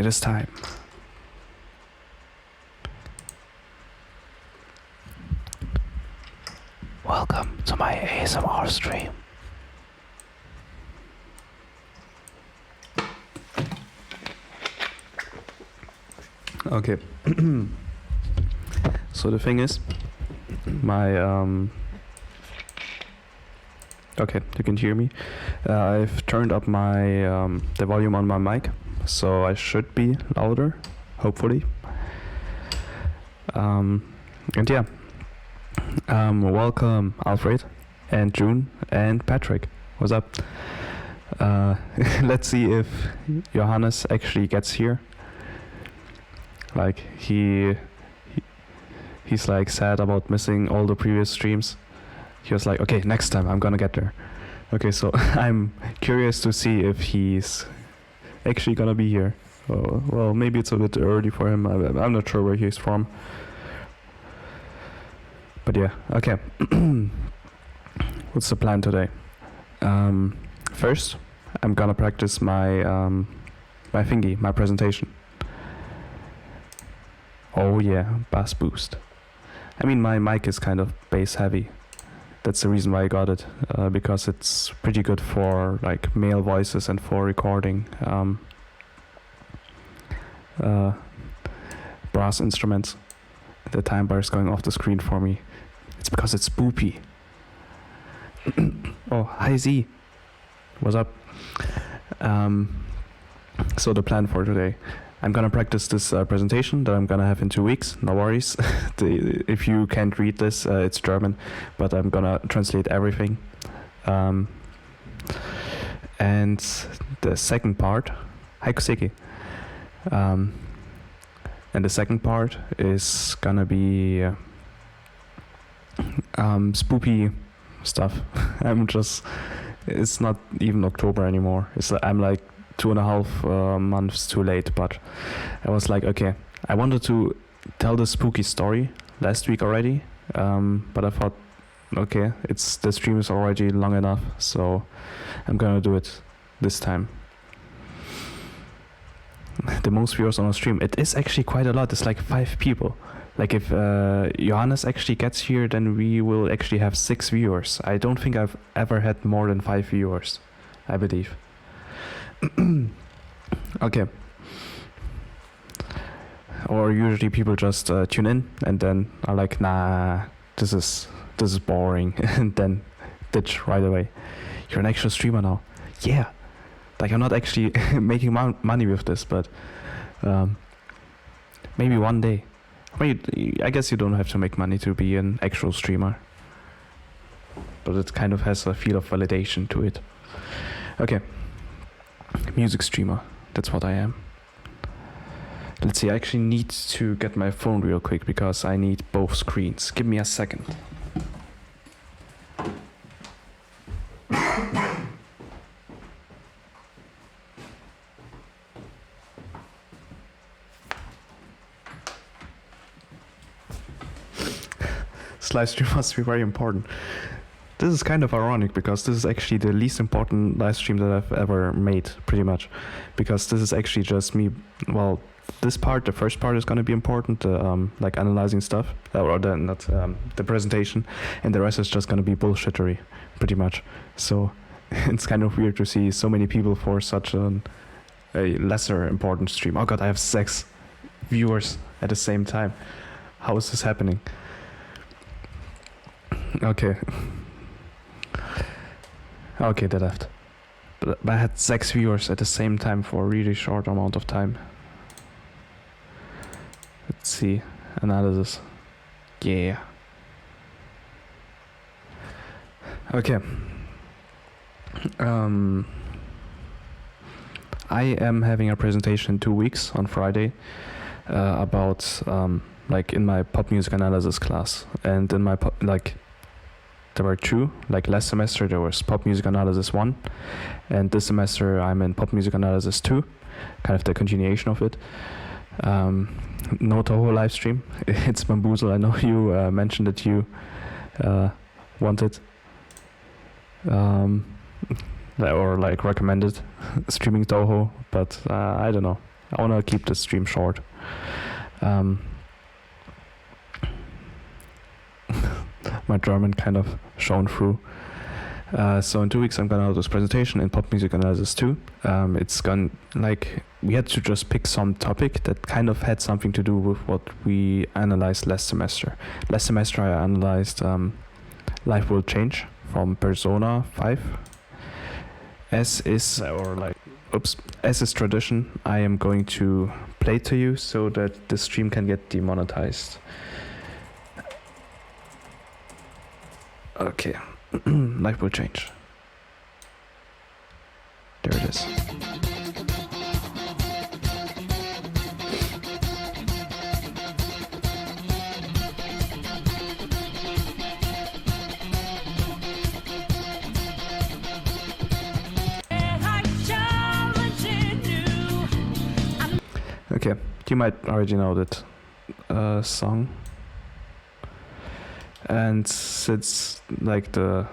It is time. Welcome to my ASMR stream. Okay. So the thing is, my okay, you can hear me. I've turned up my the volume on my mic, so I should be louder, hopefully. And yeah, welcome Alfred and June and Patrick. What's up? Let's see if Johannes actually gets here. Like he's like sad about missing all the previous streams. He was like, okay, next time I'm gonna get there. Okay, so I'm curious to see if he's actually gonna be here. Well, maybe it's a bit early for him. I'm not sure where he's from. But yeah, okay. What's the plan today? First, I'm gonna practice my my thingy, my presentation. Oh yeah, bass boost. I mean, my mic is kind of bass heavy. That's the reason why I got it, because it's pretty good for like male voices and for recording brass instruments. The time bar is going off the screen for me. It's because it's Spoopy. Oh, hi Z. What's up? So the plan for today. I'm gonna practice this presentation that I'm gonna have in 2 weeks. No worries. If you can't read this, it's German, but I'm gonna translate everything. And the second part, Haikuseki. And the second part is gonna be spoopy stuff. It's not even October anymore. I'm like 2.5 months too late, but I was like, okay, I wanted to tell the spooky story last week already, but I thought, okay, the stream is already long enough, so I'm gonna do it this time. The most viewers on a stream, it is actually quite a lot. It's like 5 people. Like if Johannes actually gets here, then we will actually have 6 viewers. I don't think I've ever had more than 5 viewers, I believe. Okay. Or usually people just tune in and then are like, nah, this is boring, and then ditch right away. You're an actual streamer now. Yeah. Like I'm not actually making money with this, but maybe one day. I guess you don't have to make money to be an actual streamer, but it kind of has a feel of validation to it. Okay. Music streamer, that's what I am. Let's see, I actually need to get my phone real quick because I need both screens. Give me a second. This live stream must be very important. This is kind of ironic because this is actually the least important live stream that I've ever made, pretty much. Because this is actually just me, well, this part, the first part is going to be important, like analyzing stuff, or the presentation, and the rest is just going to be bullshittery, pretty much. So it's kind of weird to see so many people for such a lesser important stream. Oh god, I have 6 viewers at the same time. How is this happening? Okay. Okay, they left. But I had 6 viewers at the same time for a really short amount of time. Let's see. Analysis. Yeah. Okay. I am having a presentation in 2 weeks on Friday about like in my pop music analysis class, and in my there were 2, like last semester there was pop music analysis 1, and this semester I'm in pop music analysis 2, kind of the continuation of it. No Toho live stream. It's Bamboozle. I know you mentioned that you wanted or like recommended streaming Toho, but I don't know. I want to keep the stream short. My German kind of shone through. So in 2 weeks I'm gonna have this presentation in pop music analysis 2. It's gonna, like, we had to just pick some topic that kind of had something to do with what we analyzed last semester. Last semester I analyzed Life Will Change from Persona 5. As is tradition, I am going to play to you so that the stream can get demonetized. Okay. Life will change. There it is. Okay, you might already know that song. And it's like the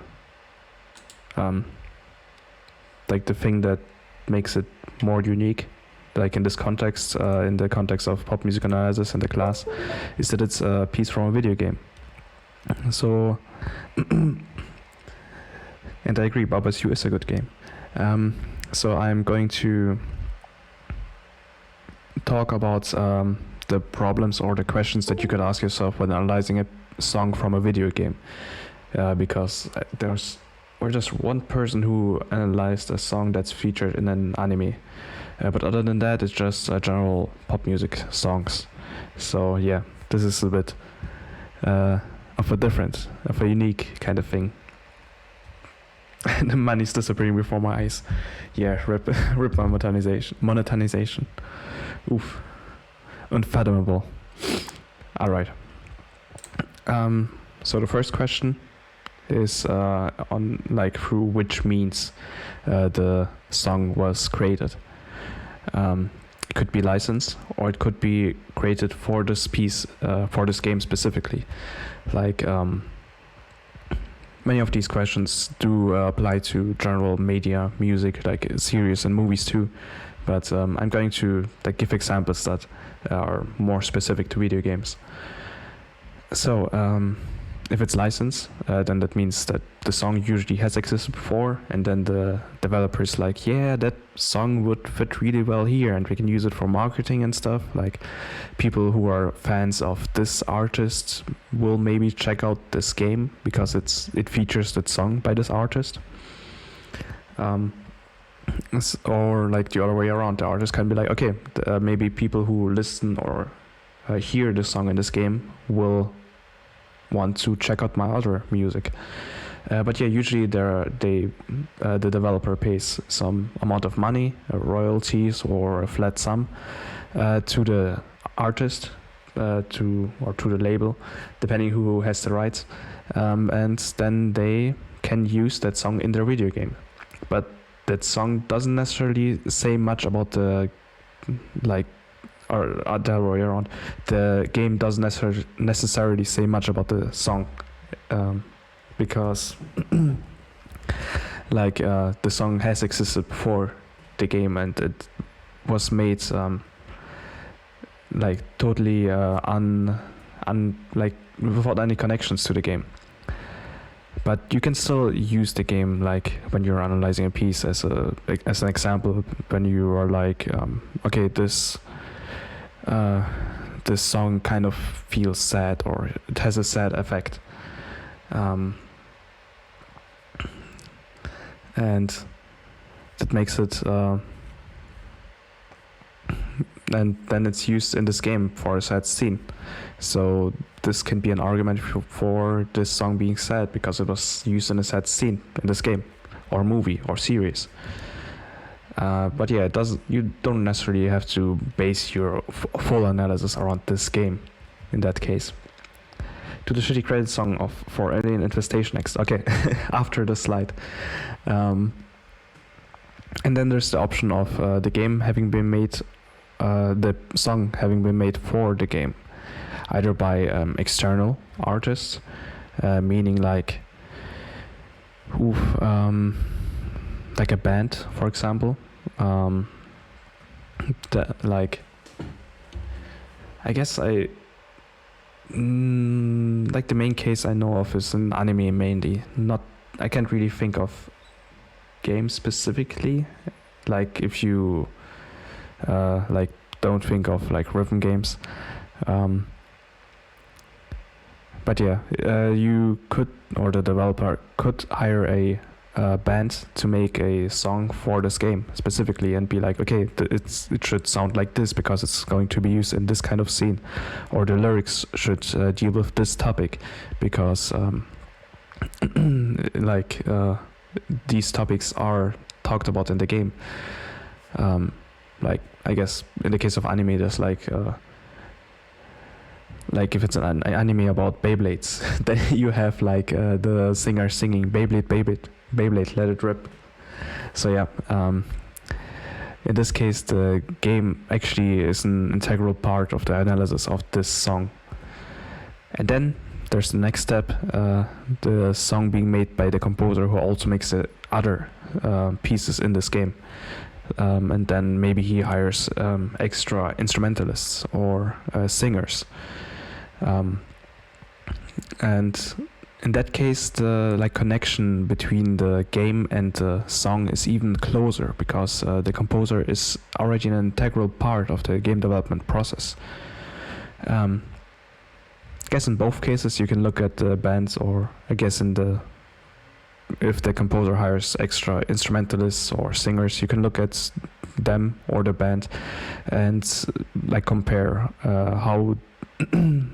thing that makes it more unique, like in this context, in the context of pop music analysis in the class, is that it's a piece from a video game. So, and I agree, Bubba's U is a good game. So I'm going to talk about the problems or the questions that you could ask yourself when analyzing a song from a video game, because we're just one person who analyzed a song that's featured in an anime, but other than that it's just general pop music songs. So yeah, this is a bit of a unique kind of thing. And the money's disappearing before my eyes. Yeah, rip my monetization. Oof, unfathomable. All right. So the first question is on like through which means the song was created. It could be licensed, or it could be created for this piece, for this game specifically. Like many of these questions do apply to general media, music, like series and movies too. But I'm going to give examples that are more specific to video games. So, if it's licensed, then that means that the song usually has existed before, and then the developer is like, yeah, that song would fit really well here, and we can use it for marketing and stuff. Like, people who are fans of this artist will maybe check out this game because it features that song by this artist. Or like the other way around, the artist can be like, okay, maybe people who listen or hear this song in this game will want to check out my other music. But yeah, usually the developer pays some amount of money, royalties or a flat sum to the artist, to the label, depending who has the rights, and then they can use that song in their video game. But that song doesn't necessarily say much about the or the other way around. The game doesn't necessarily say much about the song, because the song has existed before the game, and it was made totally without any connections to the game. But you can still use the game when you're analyzing a piece as an example, when you are okay, this song kind of feels sad, or it has a sad effect, and that makes it and then it's used in this game for a sad scene. So this can be an argument for this song being sad because it was used in a sad scene in this game or movie or series. But yeah, you don't necessarily have to base your full analysis around this game in that case. To the shitty credit song for Alien Infestation next. Okay, after the slide. And then there's the option of the game having been made, the song having been made for the game, either by external artists, meaning like a band, for example, like I guess like the main case I know of is an anime mainly. Not I can't really think of games specifically. Like if you like don't think of like rhythm games. But yeah, you could, or the developer could hire a band to make a song for this game specifically and be like, okay, it should sound like this because it's going to be used in this kind of scene, or the lyrics should deal with this topic because like these topics are talked about in the game. Like I guess in the case of anime, there's like if it's an anime about Beyblades, then you have like the singer singing Beyblade, Beyblade, Beyblade, let it rip. So yeah, in this case, the game actually is an integral part of the analysis of this song. And then there's the next step, the song being made by the composer who also makes the other pieces in this game. And then maybe he hires extra instrumentalists or singers. And in that case, the like connection between the game and the song is even closer because the composer is already an integral part of the game development process. I guess in both cases you can look at the bands, or I guess if the composer hires extra instrumentalists or singers, you can look at them or the band and like compare how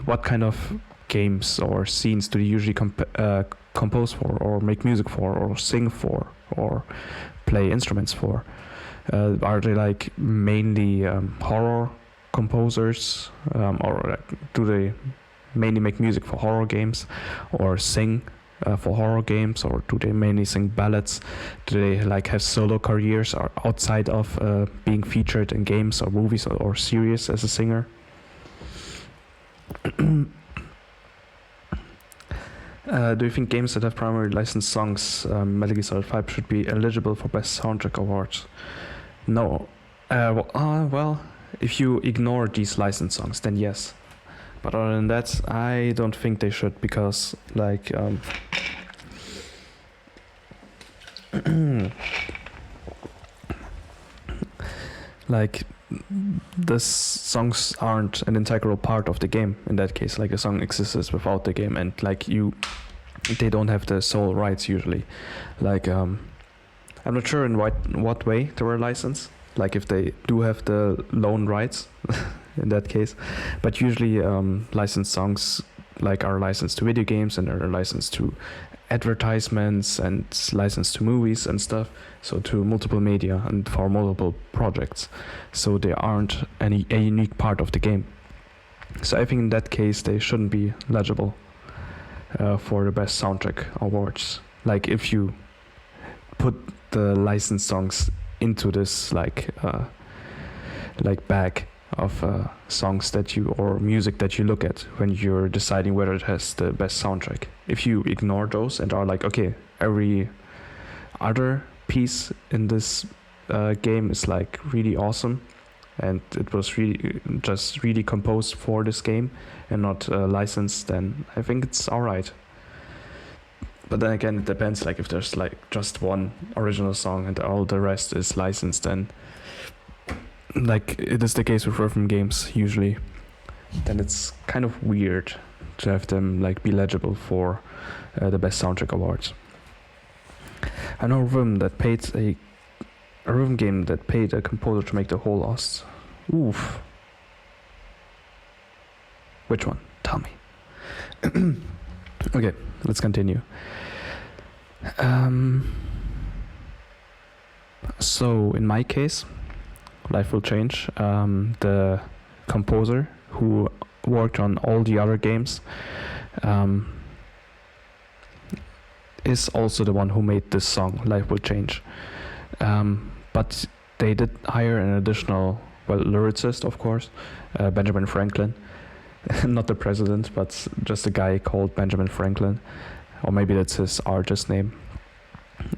what kind of games or scenes do they usually compose for, or make music for, or sing for, or play instruments for. Are they like mainly horror composers, or like, do they mainly make music for horror games or sing for horror games, or do they mainly sing ballads? Do they like have solo careers or outside of being featured in games or movies or series as a singer? Do you think games that have primarily licensed songs, Metal Gear Solid 5, should be eligible for Best Soundtrack Awards? No. Well, if you ignore these licensed songs, then yes. But other than that, I don't think they should, because like like the songs aren't an integral part of the game in that case. Like a song exists without the game, and like they don't have the sole rights usually. Like I'm not sure in what way they were licensed, like if they do have the loan rights in that case, but usually licensed songs like are licensed to video games and are licensed to advertisements and licensed to movies and stuff, so to multiple media and for multiple projects, so they aren't a unique part of the game. So I think in that case they shouldn't be eligible for the Best Soundtrack Awards. Like if you put the licensed songs into this like bag of songs that you, or music that you look at when you're deciding whether it has the best soundtrack. If you ignore those and are like, okay, every other piece in this game is like really awesome and it was really composed for this game and not licensed, then I think it's alright. But then again, it depends, like if there's like just one original song and all the rest is licensed, then like it is the case with rhythm games usually, then it's kind of weird to have them like be eligible for the Best Soundtrack Awards. I know a rhythm game that paid a composer to make the whole OST. Oof. Which one? Tell me. Okay, let's continue. So in my case, Life Will Change, the composer who worked on all the other games is also the one who made this song, Life Will Change. But they did hire an additional, lyricist, of course, Benjamin Franklin. Not the president, but just a guy called Benjamin Franklin. Or maybe that's his artist name.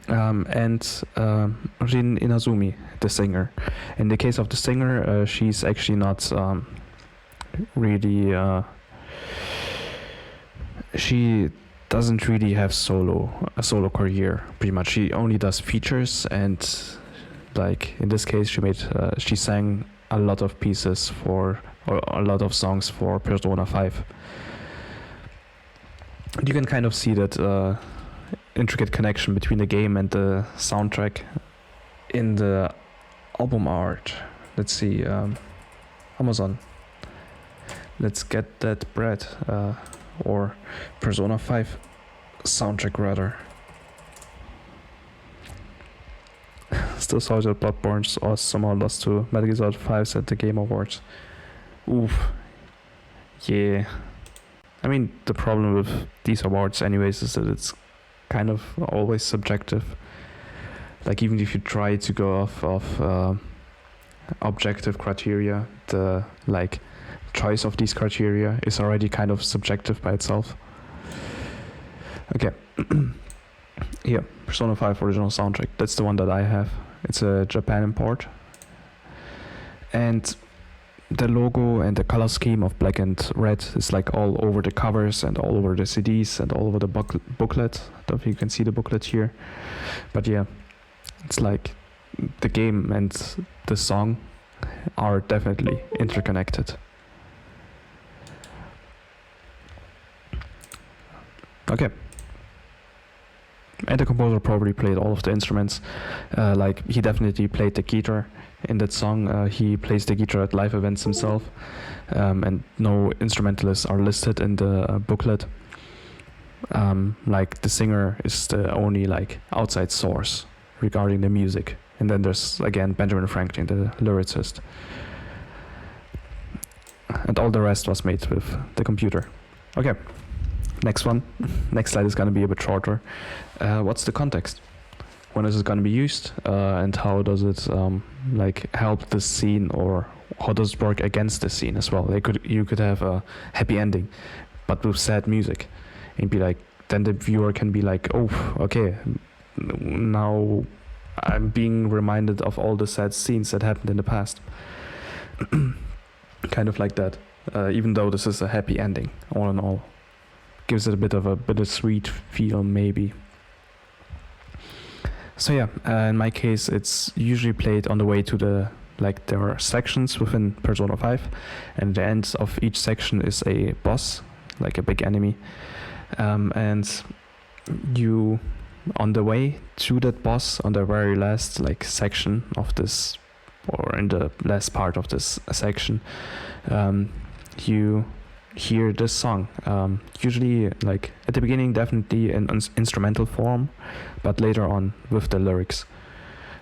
and Rin Inazumi, the singer. In the case of the singer, she's actually not really. She doesn't really have a solo career. Pretty much, she only does features, and like in this case, she sang a lot of pieces or a lot of songs for Persona 5. You can kind of see that intricate connection between the game and the soundtrack in the album art. Let's see, Amazon. Let's get that bread, or Persona 5 soundtrack rather. Still saw that Bloodborne's or somehow lost to Metal Gear Solid 5 at the Game Awards. Oof. Yeah. I mean, the problem with these awards anyways is that it's kind of always subjective. Like, even if you try to go off of objective criteria, the like choice of these criteria is already kind of subjective by itself. Okay. Here, Persona 5 original soundtrack. That's the one that I have. It's a Japan import. And the logo and the color scheme of black and red is like all over the covers and all over the CDs and all over the booklet. I don't know if you can see the booklet here. But yeah, it's like the game and the song are definitely interconnected. Okay. And the composer probably played all of the instruments. Like, he definitely played the guitar in that song. He plays the guitar at live events himself. And no instrumentalists are listed in the booklet. Like, the singer is the only like outside source regarding the music. And then there's again Benjamin Franklin, the lyricist. And all the rest was made with the computer. Okay. Next one. Next slide is going to be a bit shorter. What's the context? When is it going to be used? And how does it like help the scene, or how does it work against the scene as well? You could have a happy ending, but with sad music, and be like, then the viewer can be like, oh, okay, now I'm being reminded of all the sad scenes that happened in the past. Kind of like that. Even though this is a happy ending, all in all. Gives it a bit of a bittersweet feel, maybe. So yeah, in my case, it's usually played on the way to the, like, there are sections within Persona 5, and the end of each section is a boss, like a big enemy, and you, on the way to that boss, on the very last like section of this, or in the last part of this section, you hear this song, usually like at the beginning definitely in instrumental form, but later on with the lyrics.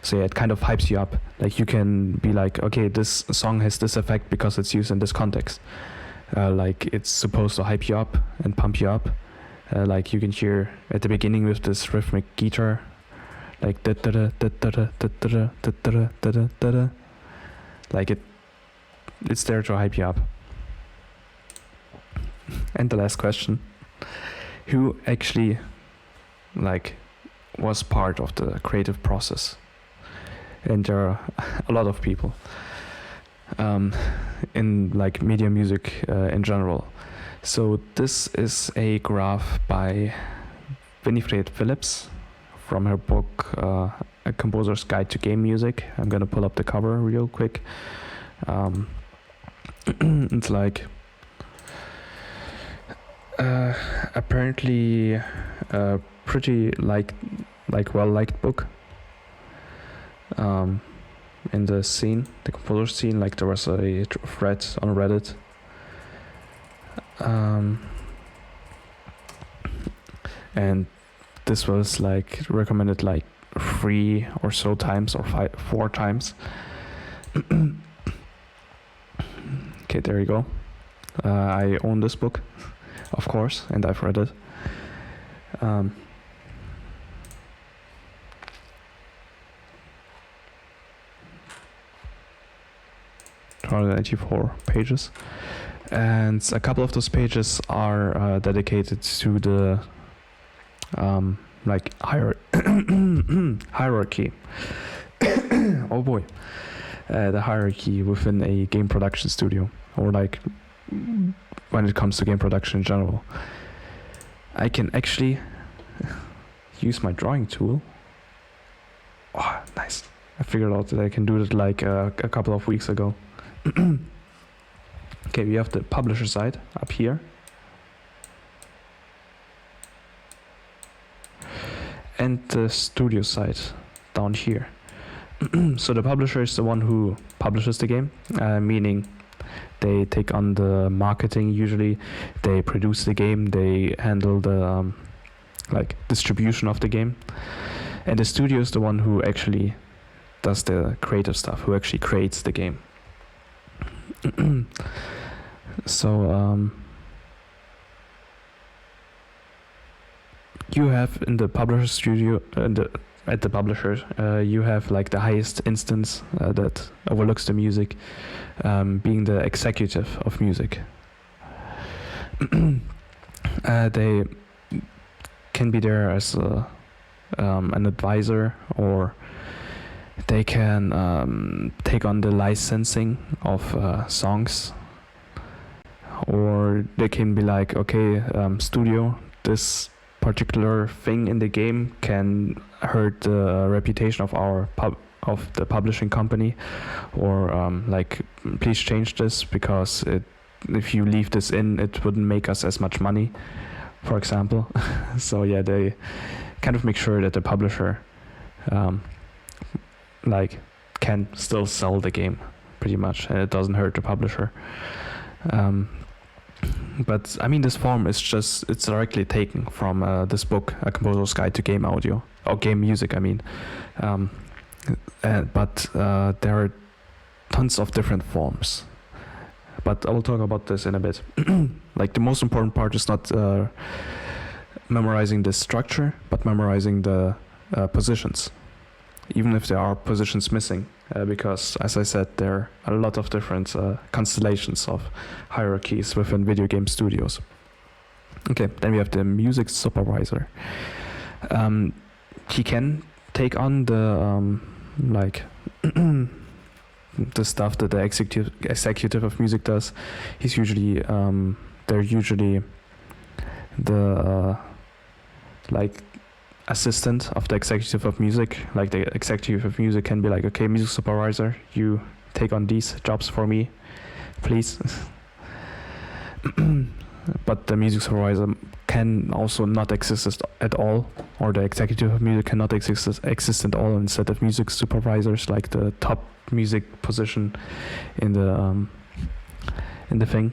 So yeah, it kind of hypes you up. Like, you can be like, okay, this song has this effect because it's used in this context. Like, it's supposed to hype you up and pump you up. Like, you can hear at the beginning with this rhythmic guitar, like da da da da da da da da da da da. Like, it's there to hype you up. And the last question: who actually like was part of the creative process? And there are a lot of people in like media music in general. So this is a graph by Winifred Phillips from her book A Composer's Guide to Game Music. I'm gonna pull up the cover real quick. It's like apparently a pretty like well liked book in the scene, the composer scene. Like, there was a thread on Reddit and this was like recommended like 3 or so times, or 4 times. Okay, there you go. I own this book, of course, and I've read it. 284 pages, and a couple of those pages are dedicated to the like higher hierarchy. Oh boy. The hierarchy within a game production studio, or like when it comes to game production in general. I can actually use my drawing tool. Oh, nice. I figured out that I can do it like a couple of weeks ago. Okay, we have the publisher side up here. And the studio side down here. So the publisher is the one who publishes the game, meaning they take on the marketing usually, they produce the game, they handle the like distribution of the game. And the studio is the one who actually does the creative stuff, who actually creates the game. So you have in the publisher studio, at the publisher, you have like the highest instance that overlooks the music, being the executive of music. They can be there as an advisor, or they can take on the licensing of songs, or they can be like, okay, studio, this particular thing in the game can hurt the reputation of our of the publishing company, or like, please change this because if you leave this in, it wouldn't make us as much money, for example. So yeah, they kind of make sure that the publisher like can still sell the game pretty much, and it doesn't hurt the publisher. But I mean, this form is it's directly taken from this book, A Composer's Guide to Game Audio, or Game Music, I mean. But there are tons of different forms. But I will talk about this in a bit. Like, the most important part is not memorizing the structure, but memorizing the positions, even if there are positions missing. Because, as I said, there are a lot of different constellations of hierarchies within video game studios. Okay, then we have the music supervisor. He can take on the like the stuff that the executive of music does. He's usually they're usually the like assistant of the executive of music. Like, the executive of music can be like, okay, music supervisor, you take on these jobs for me, please. But the music supervisor can also not exist at all, or the executive of music cannot exist at all. Instead of music supervisors, like the top music position in the thing,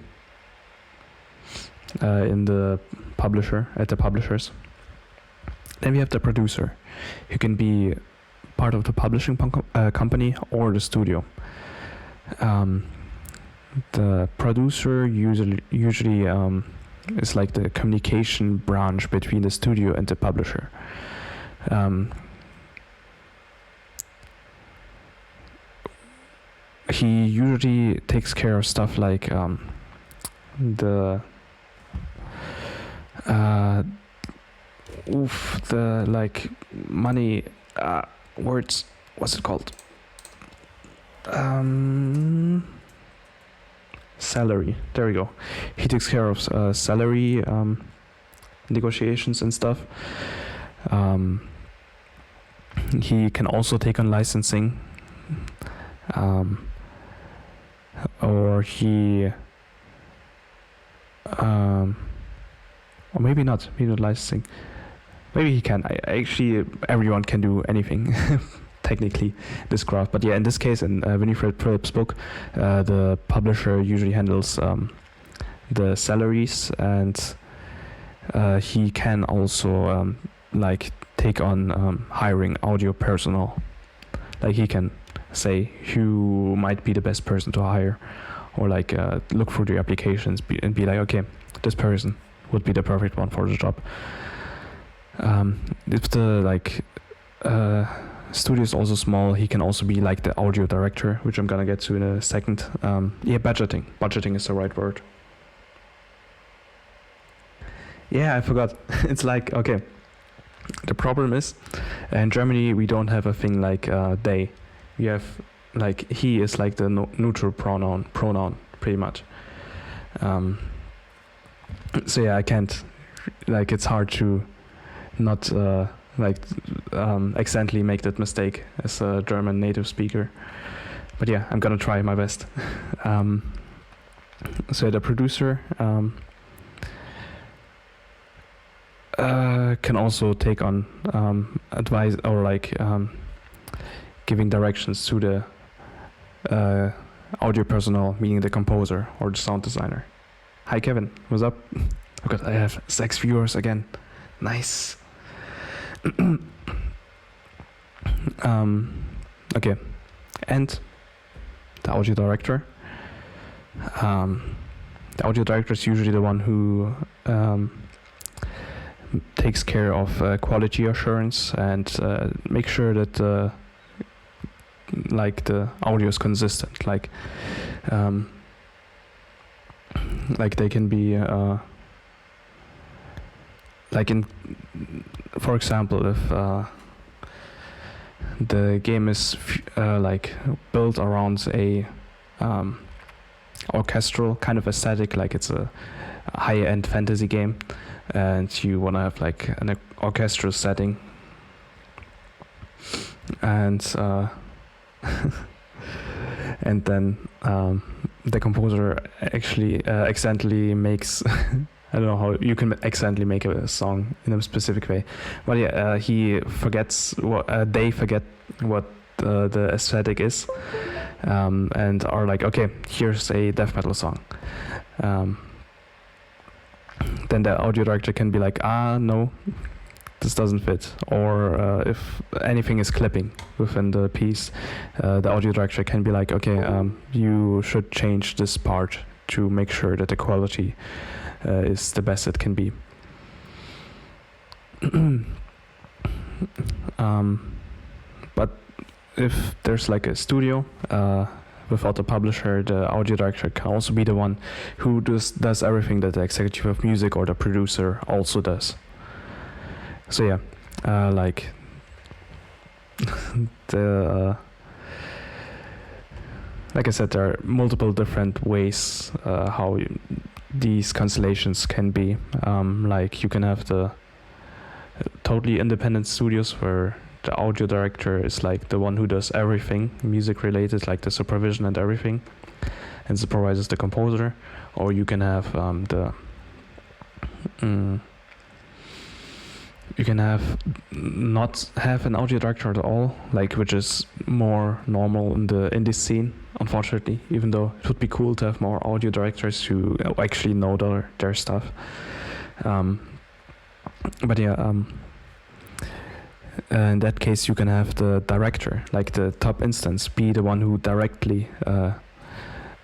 in the publisher, at the publishers. Then we have the producer, who can be part of the publishing company or the studio. The producer usually is like the communication branch between the studio and the publisher. He usually takes care of stuff like the like money words, what's it called, salary, there we go. He takes care of salary negotiations and stuff. He can also take on licensing, or he or maybe not licensing. Maybe he can. Actually, everyone can do anything, technically, this craft. But yeah, in this case, in Winifred Phillips' book, the publisher usually handles the salaries, and he can also like take on hiring audio personnel. Like, he can say who might be the best person to hire, or like look through the applications and be like, okay, this person would be the perfect one for the job. If the studio is also small, he can also be like the audio director, which I'm gonna get to in a second. Yeah, budgeting is the right word. Yeah, I forgot. It's like, okay, The problem is, in Germany we don't have a thing like they. We have like he is like the neutral pronoun pretty much. So yeah, I can't, like, it's hard to not accidentally make that mistake as a German native speaker. But yeah, I'm gonna try my best. So the producer can also take on advice, or like giving directions to the audio personnel, meaning the composer or the sound designer. Hi Kevin, what's up? Oh god, I have 6 viewers again. Nice. Okay, and the audio director. The audio director is usually the one who takes care of quality assurance and make sure that like the audio is consistent. Like they can be like in, for example, if the game is like built around a orchestral kind of aesthetic, like it's a high-end fantasy game, and you want to have like an orchestral setting, and and then the composer actually accidentally makes I don't know how you can accidentally make a song in a specific way, but yeah, he forgets what they forget what the aesthetic is, and are like, okay, here's a death metal song. Then the audio director can be like, no, this doesn't fit. Or if anything is clipping within the piece, the audio director can be like, okay, you should change this part to make sure that the quality is the best it can be. But if there's like a studio without a publisher, the audio director can also be the one who does everything that the executive of music or the producer also does. So yeah, like the like I said, there are multiple different ways how these constellations can be. Like you can have the totally independent studios where the audio director is like the one who does everything music related, like the supervision and everything, and supervises the composer. Or you can have you can have not have an audio director at all, like, which is more normal in the indie scene, unfortunately, even though it would be cool to have more audio directors who actually know their stuff. But yeah, in that case you can have the director, like the top instance, be the one who directly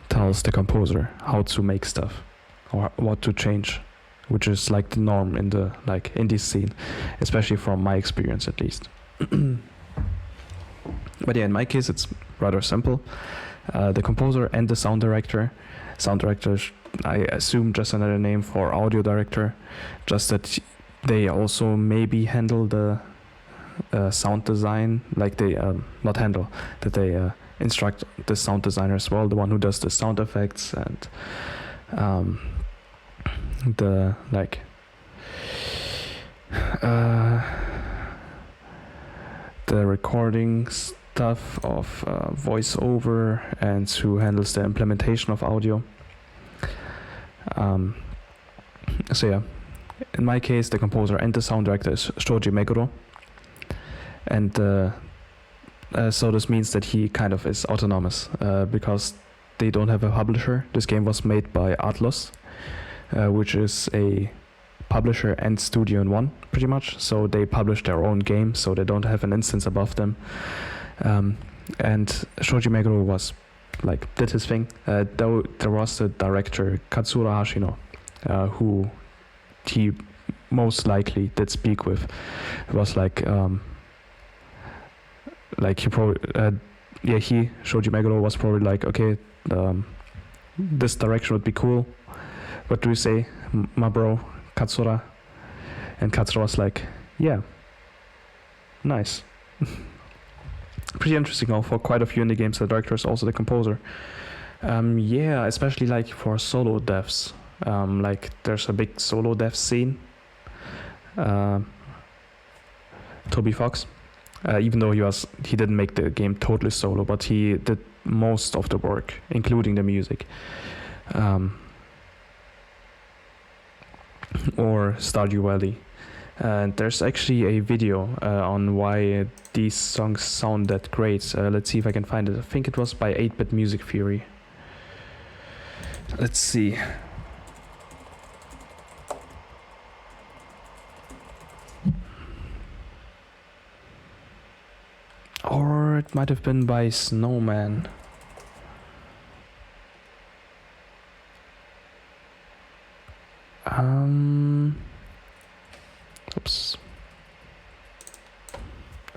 tells the composer how to make stuff or what to change, which is like the norm in the like indie scene, especially from my experience at least. But yeah, in my case it's rather simple. The composer and the sound director. Sound director, I assume, just another name for audio director, just that they also maybe handle the sound design, like they not handle, that they instruct the sound designer as well, the one who does the sound effects and the like the recording stuff of voiceover, and who handles the implementation of audio. So yeah, in my case, the composer and the sound director is Shoji Meguro, and so this means that he kind of is autonomous because they don't have a publisher. This game was made by Atlus, which is a publisher and studio in one, pretty much. So they publish their own game, so they don't have an instance above them. And Shoji Meguro was like did his thing. Though there was the director Katsura Hashino, who he most likely did speak with. It was like he probably Shoji Meguro was probably like, okay, this direction would be cool. What do you say, my bro Katsura? And Katsura was like, yeah, Nice. Pretty interesting. Now, for quite a few indie games, the director is also the composer. Yeah, especially like for solo devs. Like there's a big solo dev scene. Toby Fox, even though he didn't make the game totally solo, but he did most of the work, including the music. Or Stardew Valley. And there's actually a video on why these songs sound that great. Let's see if I can find it. I think it was by 8-Bit Music Theory. Let's see. Or it might have been by Snowman. Oops.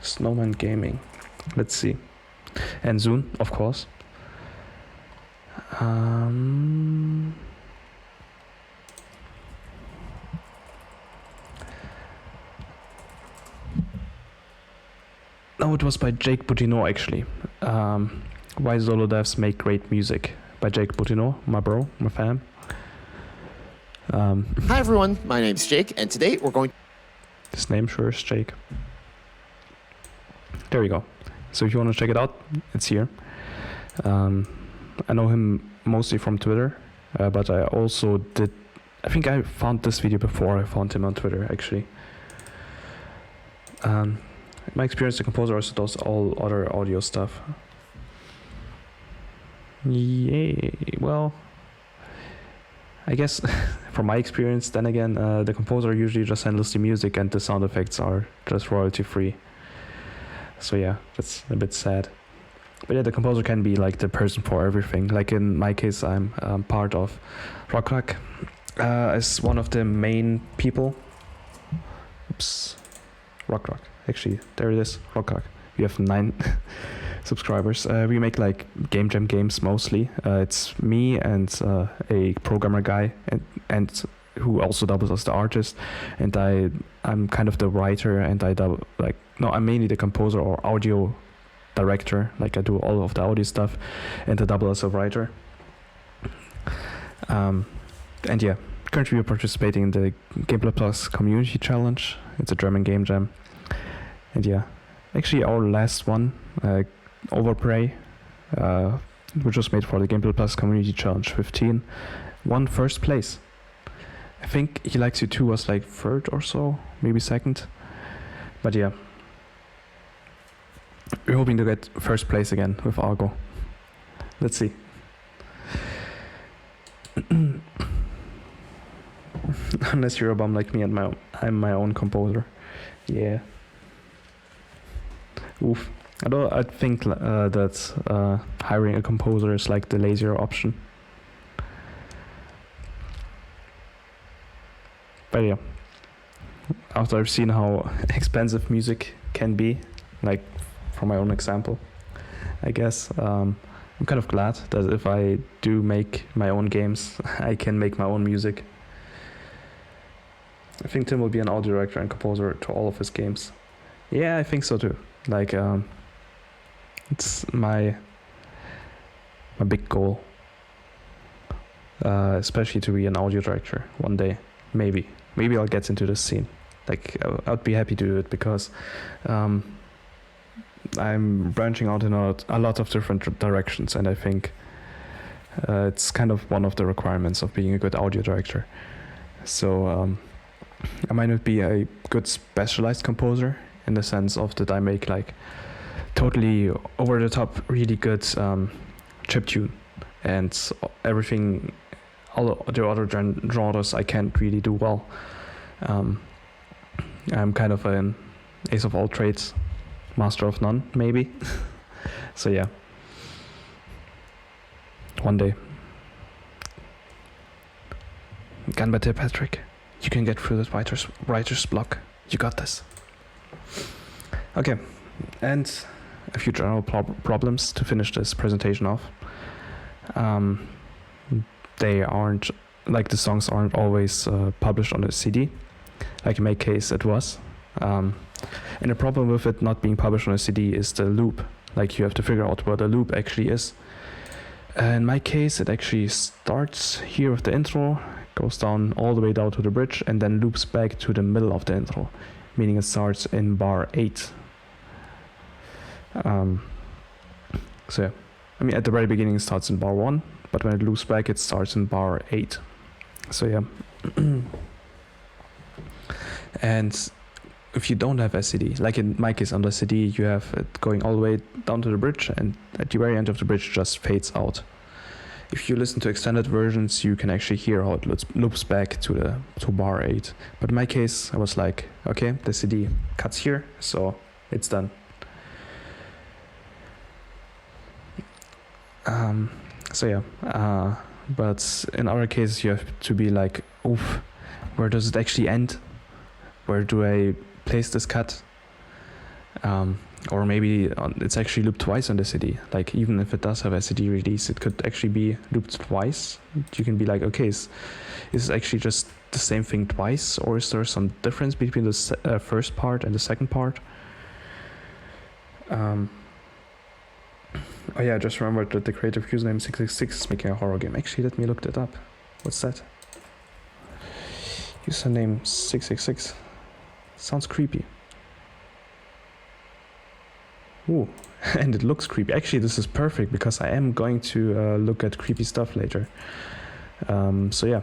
Snowman Gaming. Let's see. And Zune, of course. No, it was by Jake Boutineau, actually. Why Solo Devs Make Great Music by Jake Boutineau, my bro, my fam. Hi everyone, my name's Jake, and today we're going. His name sure is Jake. There we go. So if you want to check it out, it's here. I know him mostly from Twitter, but I also did. I think I found this video before I found him on Twitter, actually. My experience, the composer also does all other audio stuff. Yay! Well, I guess from my experience, then again, the composer usually just handles the music and the sound effects are just royalty free. So yeah, that's a bit sad. But yeah, the composer can be like the person for everything. Like in my case, I'm part of Rock as one of the main people. Oops, Rock. Actually, there it is, Rock. We have 9 subscribers. We make like game jam games mostly. It's me and a programmer guy and who also doubles as the artist, and I'm kind of the writer, and I'm mainly the composer or audio director. Like I do all of the audio stuff, and I double as a writer. And yeah, currently we're participating in the Gameplay Plus Community Challenge. It's a German game jam. And yeah, actually our last one, Overprey, which was made for the Gameplay Plus Community Challenge 15, won first place. I think He Likes You Too was like third or so, maybe second. But yeah, we're hoping to get first place again with Argo. Let's see. Unless you're a bum like me and I'm my own composer. Yeah. Oof. Although I think that hiring a composer is like the lazier option. But yeah, after I've seen how expensive music can be, like from my own example, I guess I'm kind of glad that if I do make my own games, I can make my own music. I think Tim will be an audio director and composer to all of his games. Yeah, I think so too. Like, it's my big goal, especially to be an audio director one day. Maybe I'll get into this scene. Like, I'd be happy to do it because I'm branching out in a lot of different directions, and I think it's kind of one of the requirements of being a good audio director. So I might not be a good specialized composer in the sense of that I make like totally over the top really good chiptune, and everything, all the other genres I can't really do well. I'm kind of an ace of all trades, master of none, maybe. So yeah, one day. Gun by tip, Patrick. You can get through this writer's block. You got this. Okay, and a few general problems to finish this presentation off. They aren't, like the songs aren't always published on a CD. Like in my case it was. And the problem with it not being published on a CD is the loop. Like you have to figure out where the loop actually is. In my case, it actually starts here with the intro, goes down all the way down to the bridge, and then loops back to the middle of the intro, meaning it starts in bar 8. So yeah, I mean at the very beginning it starts in bar 1, but when it loops back it starts in bar 8. So yeah. And if you don't have SCD, like in my case on the CD, you have it going all the way down to the bridge, and at the very end of the bridge just fades out. If you listen to extended versions, you can actually hear how it loops back to bar 8. But in my case, I was like, okay, the CD cuts here, so it's done. So yeah, but in other cases, you have to be like, oof, where does it actually end? Where do I place this cut? Or maybe it's actually looped twice on the CD. Like even if it does have a CD release, it could actually be looped twice. You can be like, okay, is it actually just the same thing twice, or is there some difference between the first part and the second part? Oh yeah, I just remembered that the creative username 666 is making a horror game. Actually, let me look that up. What's that? Username 666. Sounds creepy. Ooh, and it looks creepy. Actually, this is perfect because I am going to look at creepy stuff later. So yeah,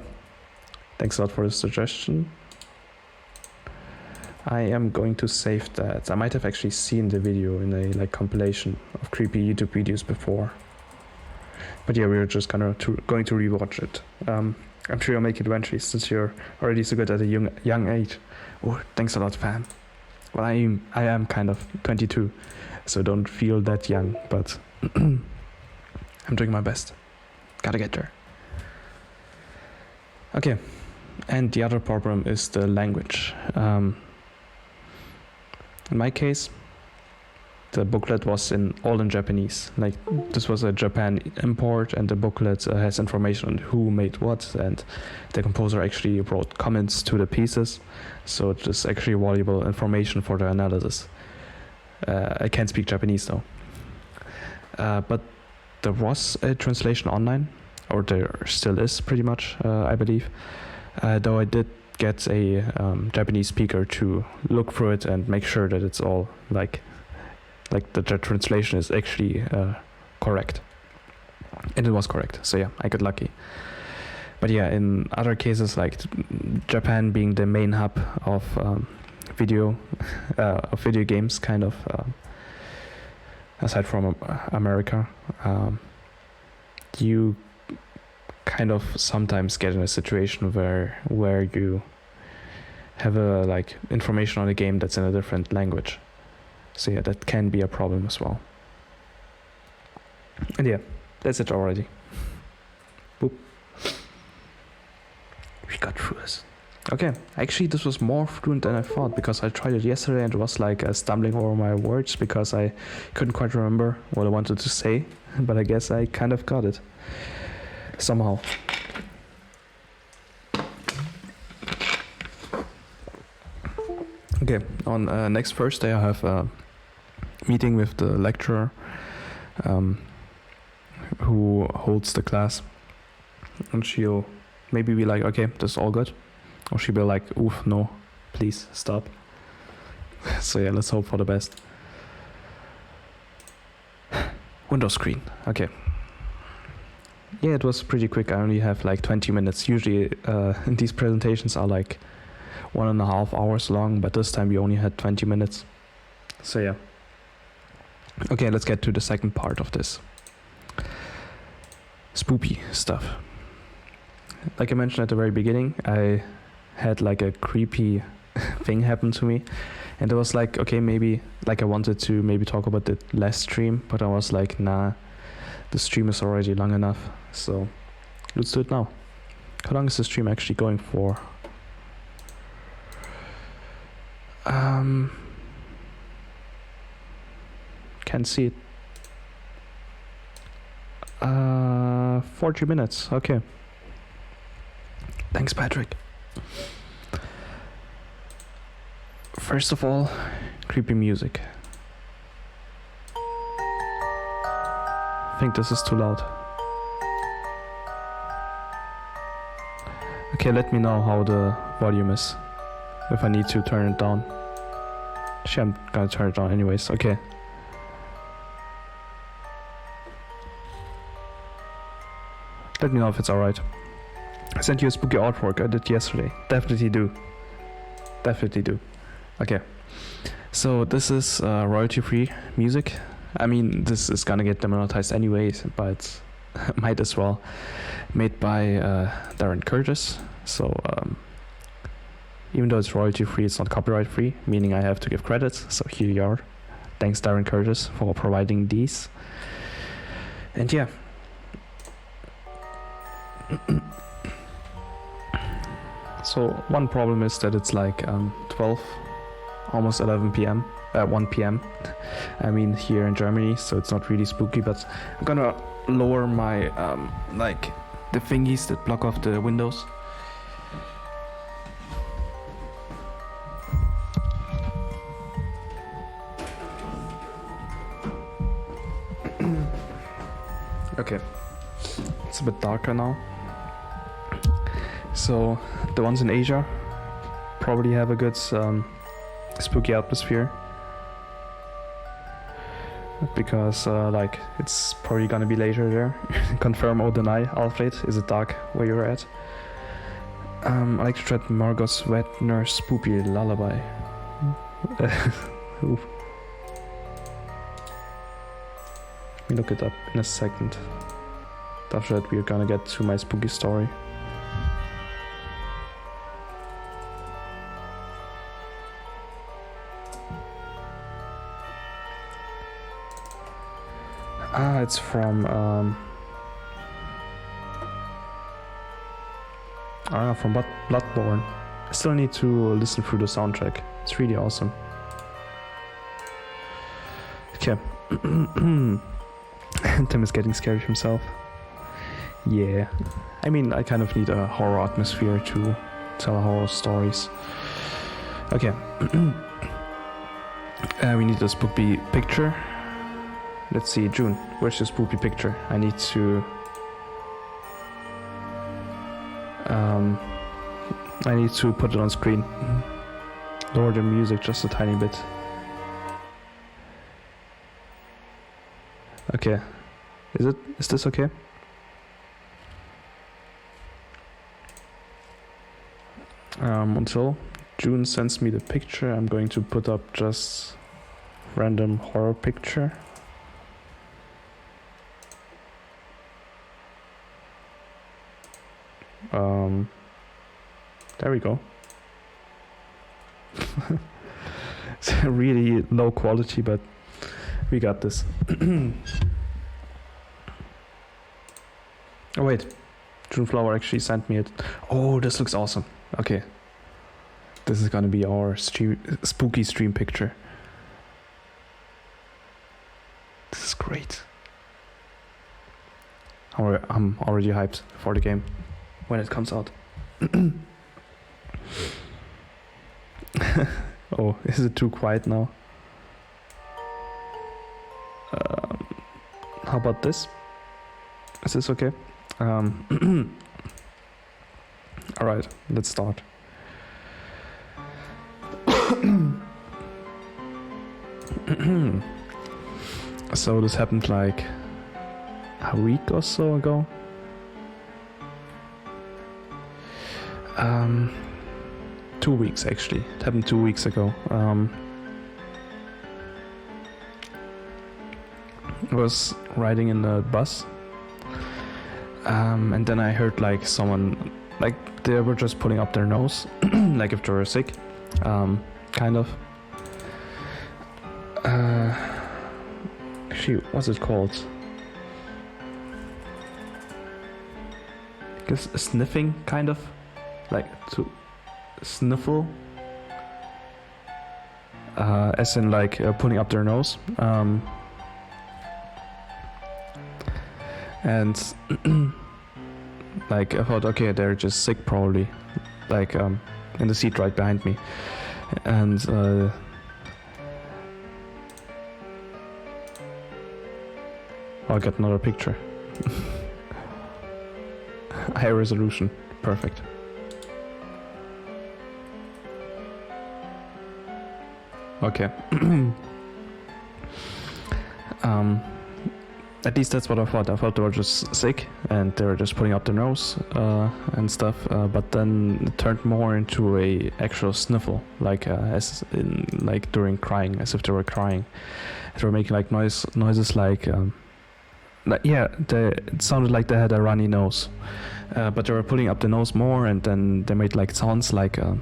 thanks a lot for the suggestion. I am going to save that. I might have actually seen the video in a compilation of creepy YouTube videos before. But yeah, we're just going to rewatch it. I'm sure you'll make it eventually, since you're already so good at a young age. Oh, thanks a lot, fam. Well, I am kind of 22, so don't feel that young, but I'm doing my best. Gotta get there. Okay, and the other problem is the language. In my case, the booklet was all in Japanese. Like this was a Japan import, and the booklet has information on who made what, and the composer actually wrote comments to the pieces, so it is actually valuable information for the analysis. I can't speak Japanese though, but there was a translation online, or there still is pretty much, I believe, though I did get a Japanese speaker to look through it and make sure that it's all like the translation is actually correct. And it was correct, so yeah, I got lucky. But yeah, in other cases, like Japan being the main hub of video games, kind of, aside from America, you kind of sometimes get in a situation where you have information on a game that's in a different language. So yeah, that can be a problem as well. And yeah, that's it already. Boop. We got through this. Okay, actually this was more fluent than I thought, because I tried it yesterday and it was like stumbling over my words because I couldn't quite remember what I wanted to say, but I guess I kind of got it somehow. Okay, on next Thursday I have a meeting with the lecturer who holds the class, and she'll maybe be like, okay, this is all good, or she'll be like, oof, no, please stop. So yeah, let's hope for the best. Window screen, okay. Yeah, it was pretty quick. I only have like 20 minutes. Usually these presentations are like 1.5 hours long, but this time we only had 20 minutes. So yeah. Okay, let's get to the second part of this. Spoopy stuff. Like I mentioned at the very beginning, I had like a creepy thing happen to me, and it was like, okay, maybe like I wanted to maybe talk about it last stream, but I was like, nah, the stream is already long enough, so let's do it now. How long is the stream actually going for? Can't see it. 40 minutes, okay. Thanks, Patrick. First of all, creepy music. I think this is too loud. Okay, let me know how the volume is. If I need to turn it down. Actually, I'm gonna turn it down anyways. Okay. Let me know if it's alright. I sent you a spooky artwork I did yesterday. Definitely do. Definitely do. Okay. So this is royalty-free music. I mean, this is gonna get demonetized anyways, but might as well. Made by Darren Curtis. So even though it's royalty-free, it's not copyright-free, meaning I have to give credits. So here you are. Thanks, Darren Curtis, for providing these. And yeah. So one problem is that it's like 12, almost 11 p.m. 1 p.m. I mean here in Germany, so it's not really spooky, but I'm gonna lower my like the thingies that block off the windows. Okay, it's a bit darker now. So the ones in Asia probably have a good spooky atmosphere, because like it's probably gonna be later there. Confirm or deny, Alfred. Is it dark where you're at? I like to try Margot's Wet Nurse Spoopy Lullaby. Oof. Let me look it up in a second. After that we're gonna get to my spooky story. It's from from Bloodborne. I still need to listen through the soundtrack. It's really awesome. Okay. Tim is getting scared himself. Yeah. I mean, I kind of need a horror atmosphere to tell horror stories. Okay. We need a spooky picture. Let's see, June. Where's your spooky picture? I need to... put it on screen. Lower the music just a tiny bit. Okay. Is this okay? Until June sends me the picture, I'm going to put up just random horror picture. There we go. It's really low quality, but we got this. Oh wait, Juneflower actually sent me it. Oh, this looks awesome. Okay, this is gonna be our spooky stream picture. This is great. I'm already hyped for the game when it comes out. Oh, is it too quiet now? How about this? Is this okay? Alright, let's start. So this happened like a week or so ago. 2 weeks actually. It happened 2 weeks ago. I was riding in the bus, and then I heard like someone, like they were just putting up their nose, like if they were sick, kind of. Actually, what's it called? I guess sniffing, kind of, like to sniffle, as in like putting up their nose, and like I thought, okay, they're just sick probably, like in the seat right behind me. And I'll get another picture. High resolution, perfect. Okay. At least that's what I thought. I thought they were just sick and they were just putting up their nose and stuff. But then it turned more into a actual sniffle, like as in like during crying, as if they were crying. They were making like noises like yeah, it sounded like they had a runny nose, but they were pulling up the nose more, and then they made like sounds like a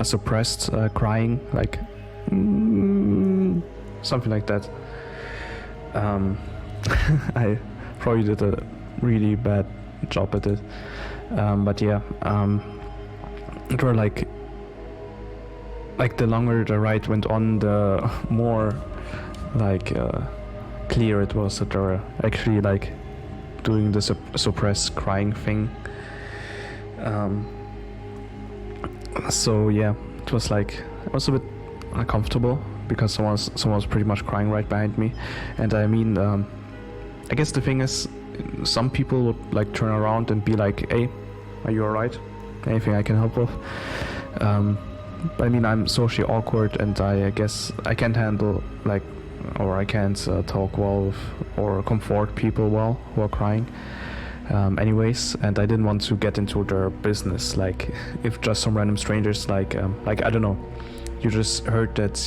suppressed crying, like something like that. I probably did a really bad job at it, but yeah, it were like the longer the ride went on, the more like clear it was that they were actually like doing the suppressed crying thing. So yeah, it was a bit uncomfortable because someone was pretty much crying right behind me, and I mean, I guess the thing is, some people would like turn around and be like, "Hey, are you alright? Anything I can help with?" But I mean, I'm socially awkward, and I guess I can't handle or I can't talk well with, or comfort people well who are crying. Anyways, and I didn't want to get into their business. Like, if just some random strangers, like I don't know, you just heard that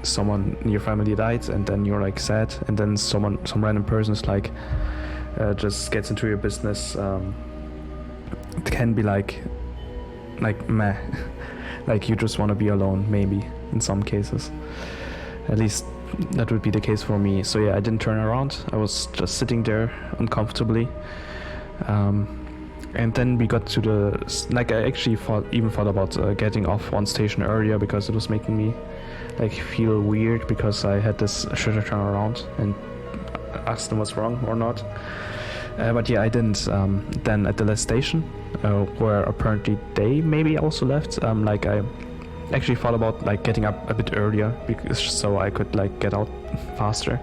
someone in your family died, and then you're like sad, and then some random person is like just gets into your business. It can be like meh, like you just want to be alone, maybe in some cases. At least that would be the case for me. So yeah, I didn't turn around. I was just sitting there uncomfortably. And then we got to the, like, I actually thought about getting off one station earlier, because it was making me like feel weird, because I had this should I turn around and ask them what's wrong or not. But yeah, I didn't. Then at the last station, where apparently they maybe also left, like I actually thought about like getting up a bit earlier, because so I could like get out faster.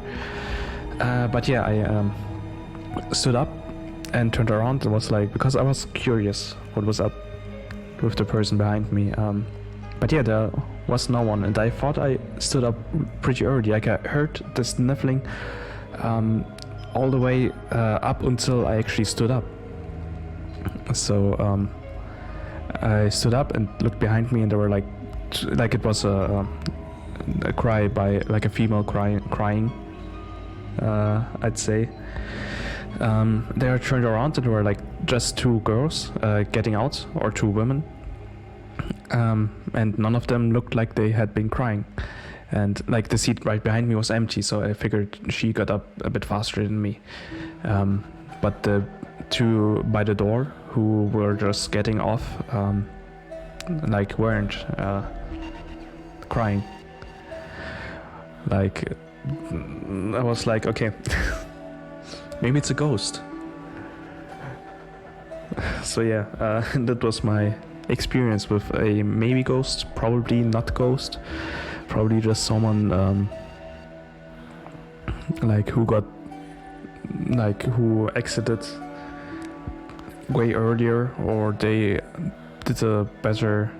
But yeah, I stood up and turned around and was like, because I was curious what was up with the person behind me. But yeah, there was no one, and I thought I stood up pretty early. Like, I heard the sniffling all the way up until I actually stood up. So I stood up and looked behind me, and there were like it was a cry by like a female crying, I'd say. They are turned around, and there were like just two girls getting out, or two women, and none of them looked like they had been crying, and like the seat right behind me was empty, so I figured she got up a bit faster than me. But the two by the door who were just getting off like weren't crying. Like, I was like, okay, maybe it's a ghost. So yeah, that was my experience with a maybe ghost, probably not ghost, probably just someone like who exited way earlier, or they did a better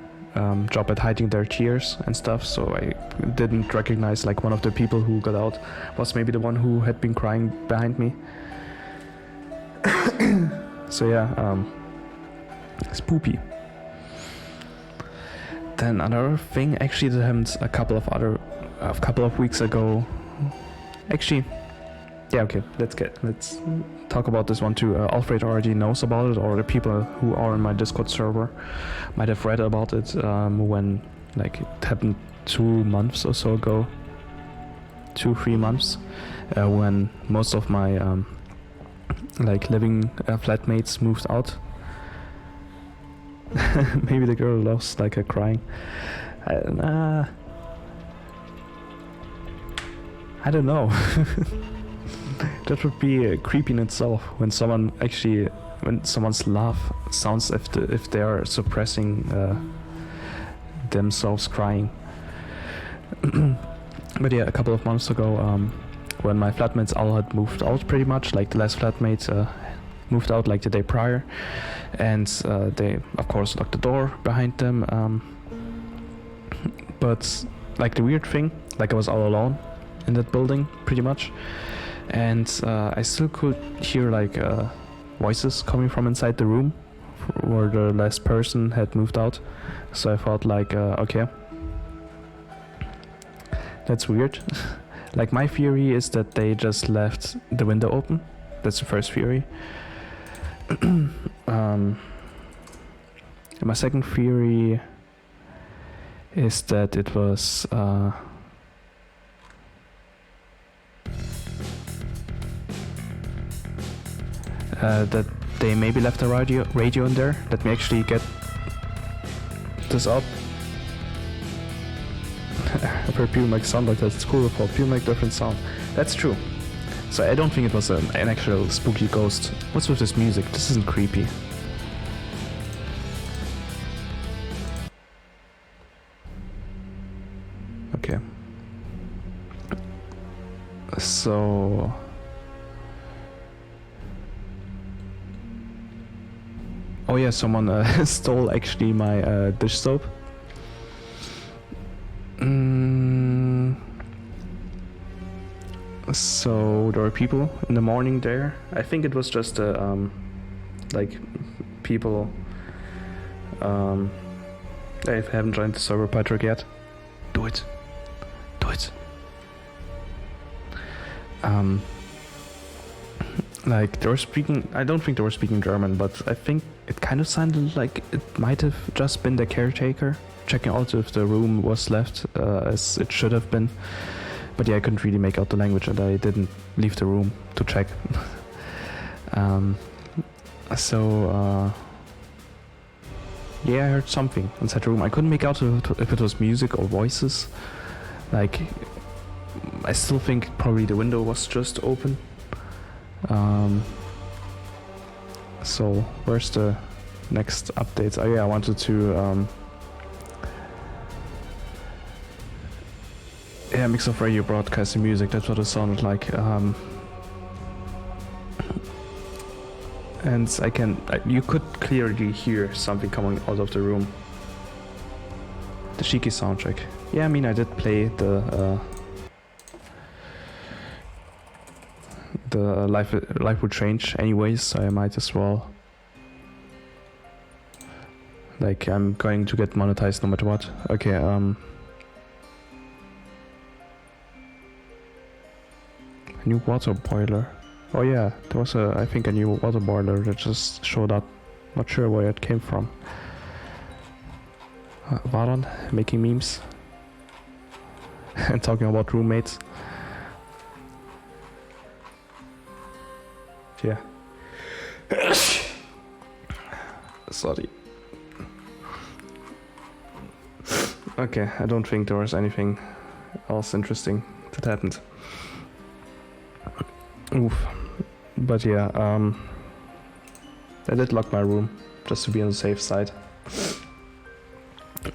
job at hiding their tears and stuff, so I didn't recognize like one of the people who got out was maybe the one who had been crying behind me. So yeah, spoopy. Then another thing actually that happened a couple of weeks ago. Actually, yeah, okay, let's talk about this one too. Alfred already knows about it, or the people who are in my Discord server might have read about it when like it happened 2 months or so ago, 2-3 months, when most of my like living flatmates moved out. Maybe the girl loves like her crying. I don't know. That would be creepy in itself, when someone's laugh sounds if they are suppressing themselves crying. But yeah, a couple of months ago, when my flatmates all had moved out pretty much, like the last flatmate moved out like the day prior, and they of course locked the door behind them. But like the weird thing, like I was all alone in that building pretty much, and I still could hear like voices coming from inside the room where the last person had moved out. So I thought like, okay, that's weird. Like my theory is that they just left the window open. That's the first theory. My second theory is that it was that they maybe left a radio in there. Let me actually get this up. I've heard people make sound like that. It's cool for people make different sound. That's true. So I don't think it was an actual spooky ghost. What's with this music? This isn't creepy. Okay. So oh yeah, someone stole actually my dish soap. So there were people in the morning there. I think it was just like people. I haven't joined the server, Patrick, yet. Do it. Do it. Like they were speaking. I don't think they were speaking German, but I think it kind of sounded like it might have just been the caretaker checking out if the room was left as it should have been. But yeah, I couldn't really make out the language, and I didn't leave the room to check. Yeah, I heard something inside the room. I couldn't make out if it was music or voices. Like, I still think probably the window was just open. So where's the next updates? Oh yeah, I wanted to yeah, mix of radio broadcast and music. That's what it sounded like. And you could clearly hear something coming out of the room. The cheeky soundtrack. Yeah, I mean, I did play the life would change anyways, so I might as well. Like, I'm going to get monetized no matter what. Okay, a new water boiler. Oh yeah, there was I think a new water boiler that just showed up. Not sure where it came from. Varon making memes and talking about roommates. Yeah. Sorry. Okay, I don't think there was anything else interesting that happened. Oof. But yeah, I did lock my room just to be on the safe side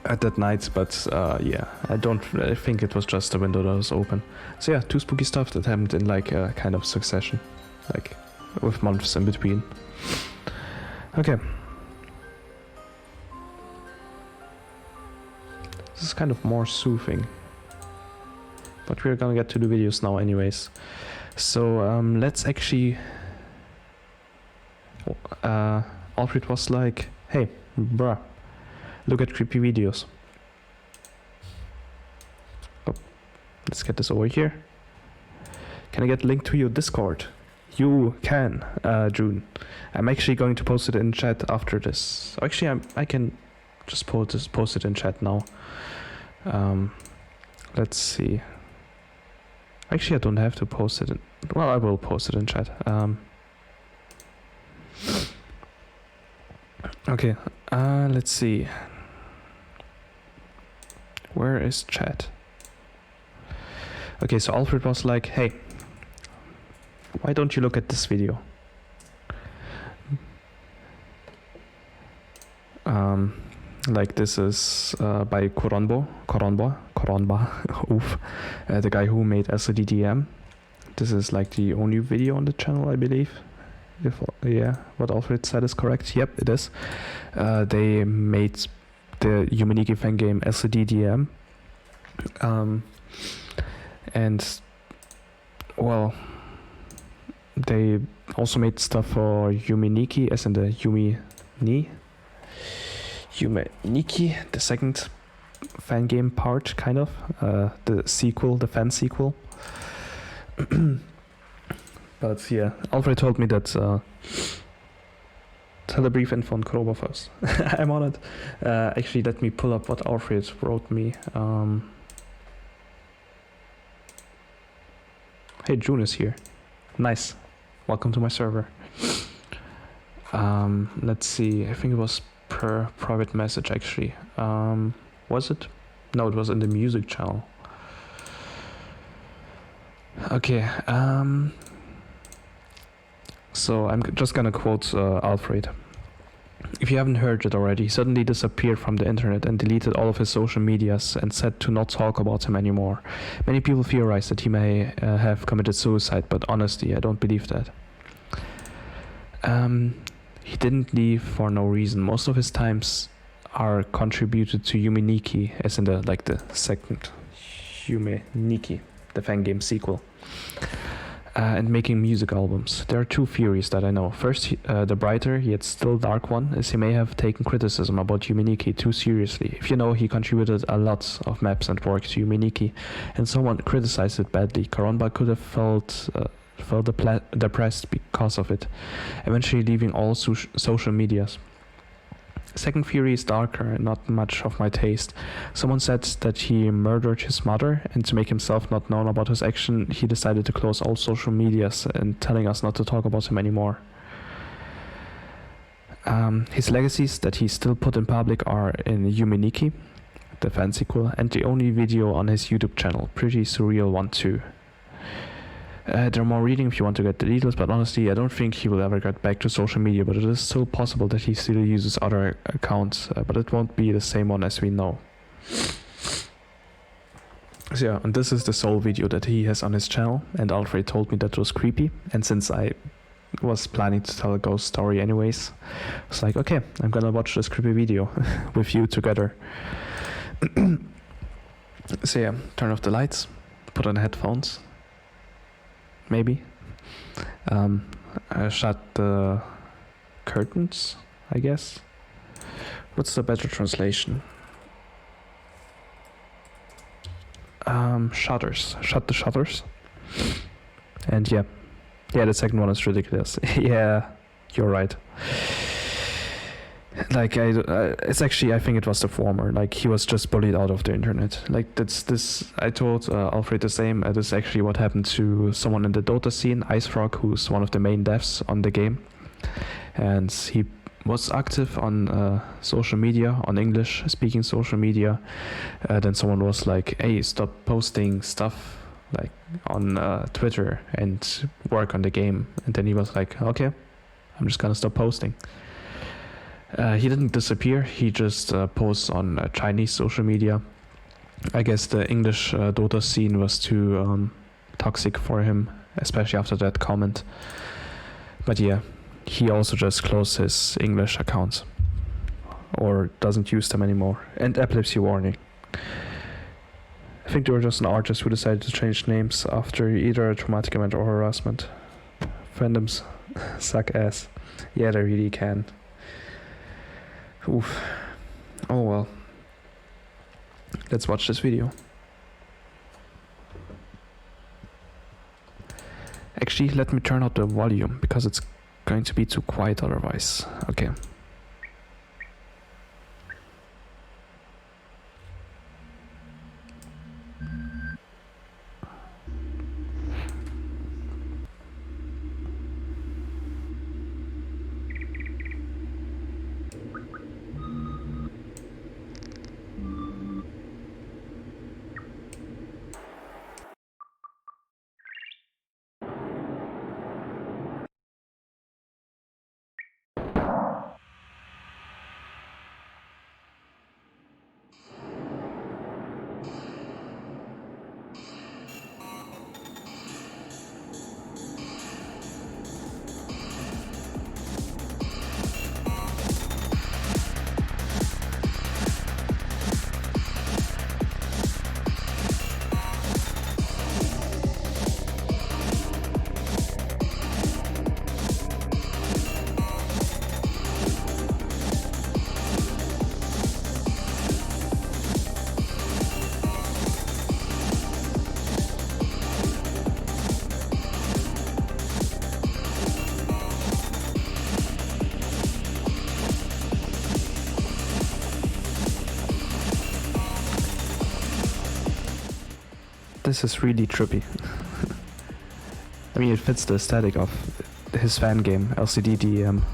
at that night, but yeah, I think it was just the window that was open. So yeah, two spooky stuff that happened in like a kind of succession, like with months in between. Okay. This is kind of more soothing, but we're gonna get to the videos now anyways. So let's actually Alfred was like, hey bruh, look at creepy videos. Oh, let's get this over here. Can I get a link to your Discord? You can, June. I'm actually going to post it in chat after this. Actually, I can just post it in chat now. Let's see. Actually, I don't have to post it. Well, I will post it in chat. Okay, let's see. Where is chat? Okay, so Alfred was like, hey, why don't you look at this video? Like this is by Koronba, oof, the guy who made SODDM. This is like the only video on the channel, I believe. If what Alfred said is correct. Yep, it is. They made the Yumeniki fan game SODDM. And well, they also made stuff for Yumeniki, as in the Yumeniki, the second fan game part, kind of. The sequel, the fan sequel. But yeah, Alfred told me that tell a brief info on Kuroba first. I'm on it. Actually, let me pull up what Alfred wrote me. Hey, June is here. Nice. Welcome to my server. Let's see. I think it was per private message, actually. Was it? No, it was in the music channel. Okay. So I'm just gonna quote Alfred. If you haven't heard it already, he suddenly disappeared from the internet and deleted all of his social medias and said to not talk about him anymore. Many people theorize that he may have committed suicide, but honestly, I don't believe that. He didn't leave for no reason. Most of his times are contributed to Yumeniki, as in the second Yumeniki, the fan game sequel. And making music albums. There are two theories that I know. First, the brighter yet still dark one is he may have taken criticism about Yumeniki too seriously. If you know, he contributed a lot of maps and work to Yumeniki, and someone criticized it badly. Karonba could have felt depressed because of it, eventually leaving all social medias. Second theory is darker and not much of my taste. Someone said that he murdered his mother, and to make himself not known about his action, he decided to close all social medias and telling us not to talk about him anymore. His legacies that he still put in public are in Yumeniki, the fan sequel, and the only video on his YouTube channel, pretty surreal one too. There are more reading if you want to get the details, but honestly, I don't think he will ever get back to social media, but it is still possible that he still uses other accounts, but it won't be the same one as we know. So yeah, and this is the sole video that he has on his channel, and Alfred told me that was creepy, and since I was planning to tell a ghost story anyways, I was like, okay, I'm gonna watch this creepy video with you together. So yeah, turn off the lights, put on the headphones. Maybe. Shut the curtains, I guess. What's the better translation? Shutters. Shut the shutters. And yeah, the second one is ridiculous. Yeah, you're right. Like it's actually, I think it was the former. Like he was just bullied out of the internet. Like this. I told Alfred the same. This is actually what happened to someone in the Dota scene, IceFrog, who's one of the main devs on the game, and he was active on social media, on English speaking social media. Then someone was like, "Hey, stop posting stuff like on Twitter and work on the game." And then he was like, "Okay, I'm just gonna stop posting." He didn't disappear, he just posts on Chinese social media. I guess the English Dota scene was too toxic for him, especially after that comment. But yeah, he also just closed his English accounts, or doesn't use them anymore. And epilepsy warning. I think they were just an artist who decided to change names after either a traumatic event or harassment. Fandoms suck ass. Yeah, they really can. Oof. Oh well. Let's watch this video. Actually, let me turn up the volume because it's going to be too quiet otherwise. Okay. This is really trippy. I mean, it fits the aesthetic of his fan game, LCD DEM.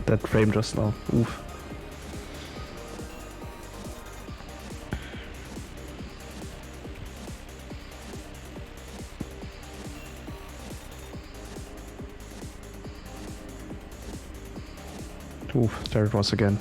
That frame just now. Oof. Oof, there it was again.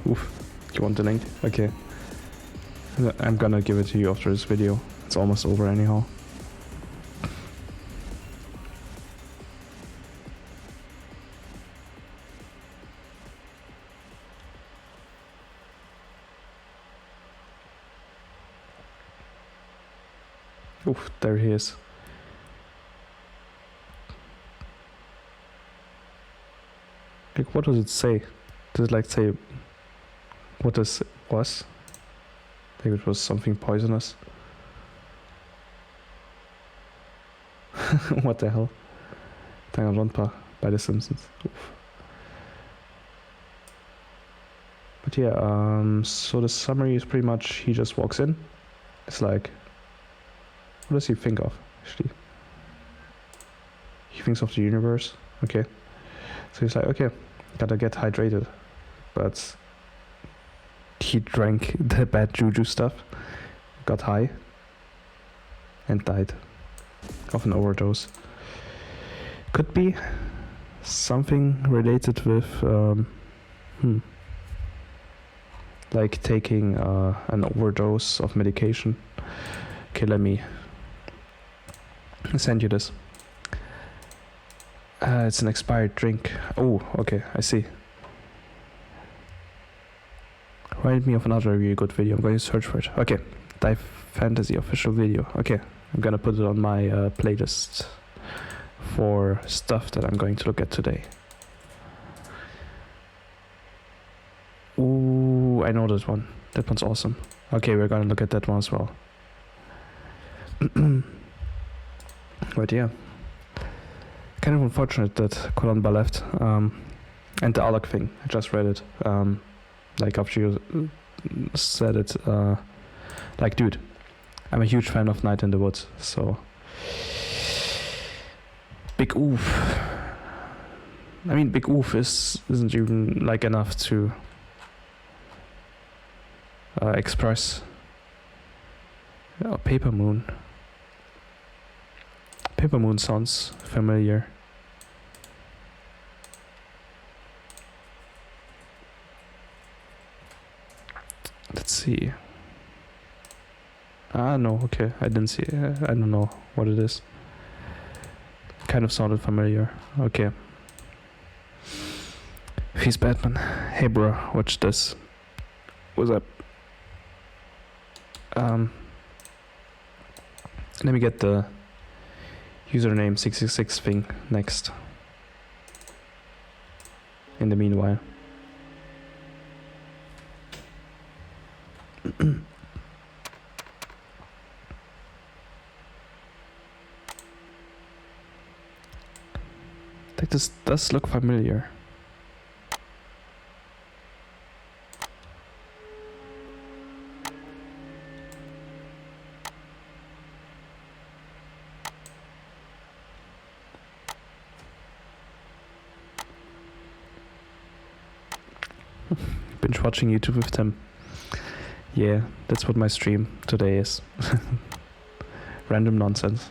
Oof. You want the link? Okay. I'm gonna give it to you after this video. It's almost over anyhow. Oof, there he is. Like, what does it say? Does it like say what this was? Maybe it was something poisonous. What the hell? Danganronpa by The Simpsons. Oof. But yeah, so the summary is pretty much he just walks in. It's like, what does he think of, actually? He thinks of the universe. Okay. So he's like, okay, gotta get hydrated. But he drank the bad juju stuff, got high, and died of an overdose. Could be something related with, like taking an overdose of medication. Okay, let me send you this. It's an expired drink. Oh, okay, I see. Remind me of another really good video. I'm going to search for it. Okay, Dive Fantasy official video. Okay, I'm gonna put it on my playlist for stuff that I'm going to look at today. Ooh, I know that one. That one's awesome. Okay, we're gonna look at that one as well. But yeah, kind of unfortunate that Columba left. And the Alok thing, I just read it. Like after you said it, like, dude, I'm a huge fan of Night in the Woods, so big oof. I mean, big oof isn't even like enough to express. Oh, Paper Moon. Paper Moon sounds familiar. Let's see. Ah, no, okay, I didn't see it. I don't know what it is. Kind of sounded familiar. Okay. He's Batman. Hey bro, watch this. What's up? Let me get the username 666 thing next. In the meanwhile. Like this does look familiar. Binge watching YouTube with them. Yeah, that's what my stream today is. Random nonsense.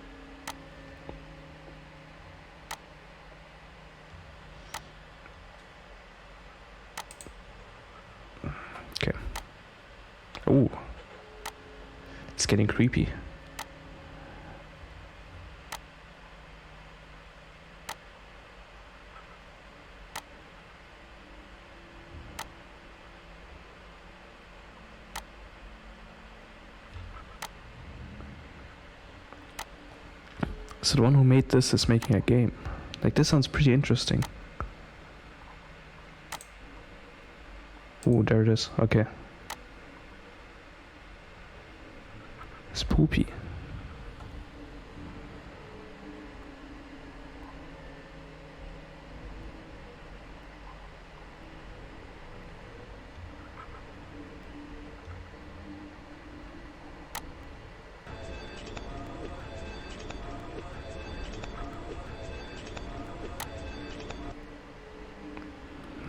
Okay. Ooh. It's getting creepy. So the one who made this is making a game. Like, this sounds pretty interesting. Ooh, there it is. Okay. Spoopy.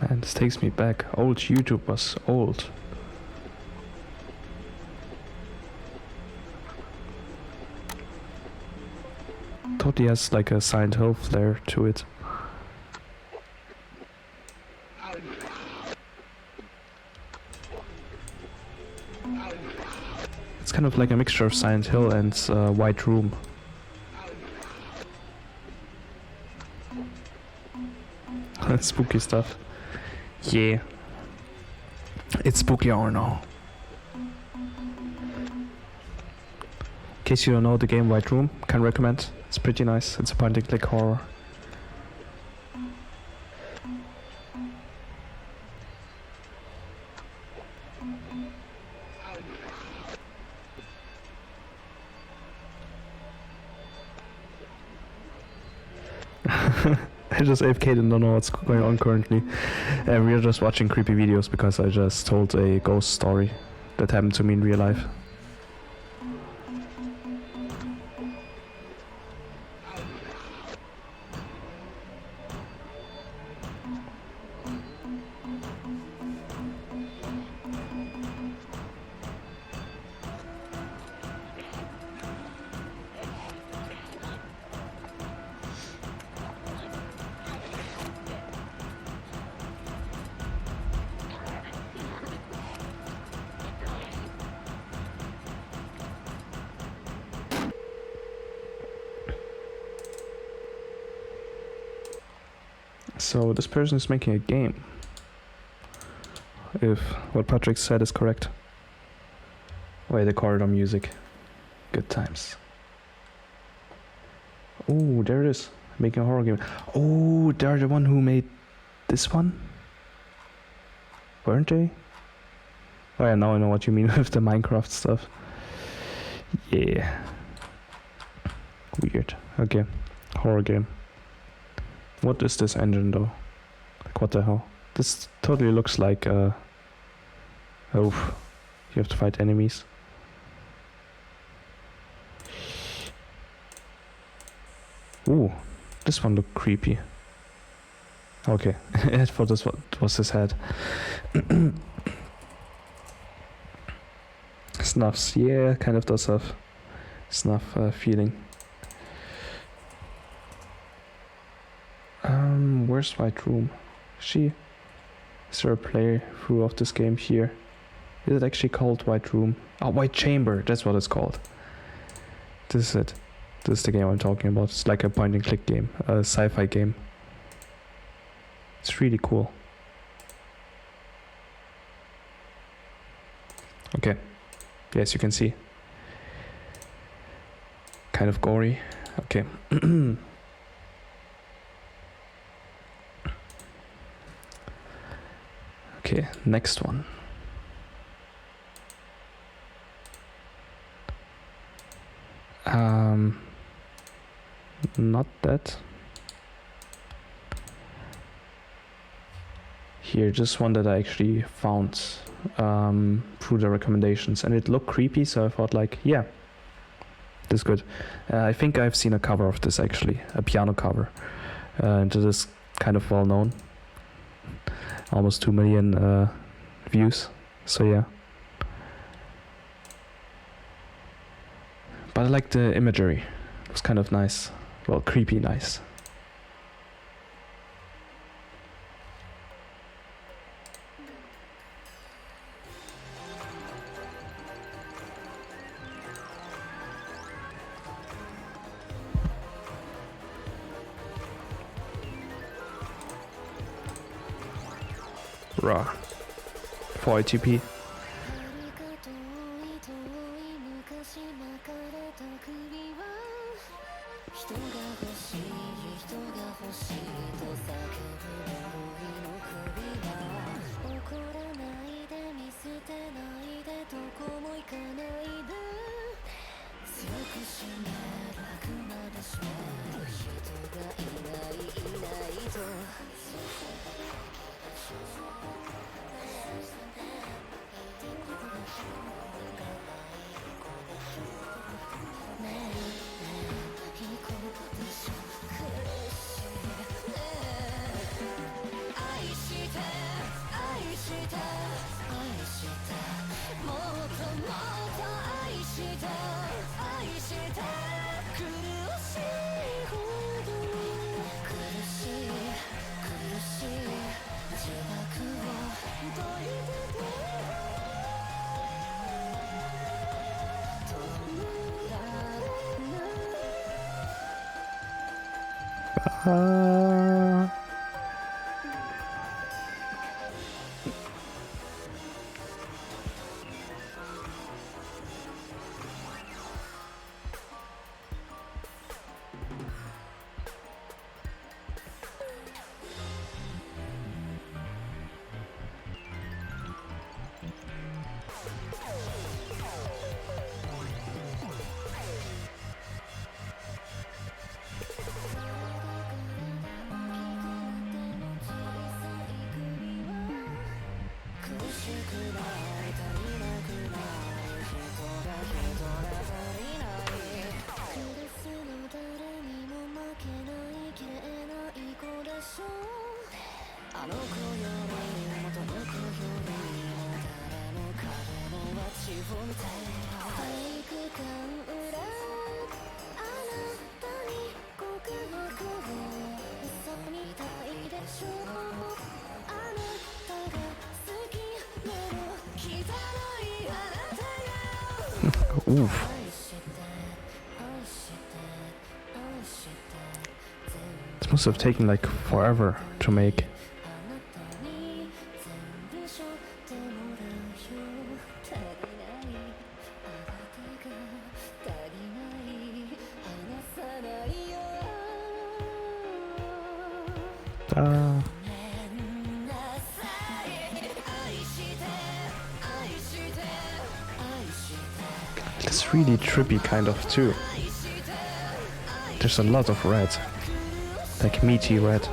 Man, this takes me back. Old YouTube was old. Totally has like a Silent Hill flair to it. It's kind of like a mixture of Silent Hill and White Room. Spooky stuff. Yeah. It's spooky hour now. In case you don't know the game White Room, can recommend. It's pretty nice. It's a point and click horror. I just AFK'd and don't know what's going on currently. We are just watching creepy videos because I just told a ghost story that happened to me in real life. So this person is making a game. If what Patrick said is correct. Wait, the corridor music. Good times. Oh, there it is. Making a horror game. Oh, they're the one who made this one? Weren't they? Oh yeah, now I know what you mean with the Minecraft stuff. Yeah. Weird. Okay. Horror game. What is this engine though? Like, what the hell? This totally looks like oh, you have to fight enemies. Ooh, this one looked creepy. Okay, I thought this was his head. Snuffs, yeah, kind of does have snuff feeling. Where's White Room? Is there a playthrough of this game here? Is it actually called White Room? Oh, White Chamber, that's what it's called. This is it. This is the game I'm talking about. It's like a point and click game, a sci-fi game. It's really cool. Okay, yes, you can see. Kind of gory, Okay. Okay, next one. Not that. Here, just one that I actually found through the recommendations, and it looked creepy, so I thought like, yeah, this is good. I think I've seen a cover of this actually, a piano cover. And this is kind of well known. Almost 2 million views, so yeah. But I like the imagery. It was kind of nice. Well, creepy nice. Raw. 4 ATP. Oof. This must have taken like forever to make. It's really trippy kind of too. There's a lot of red, like meaty red.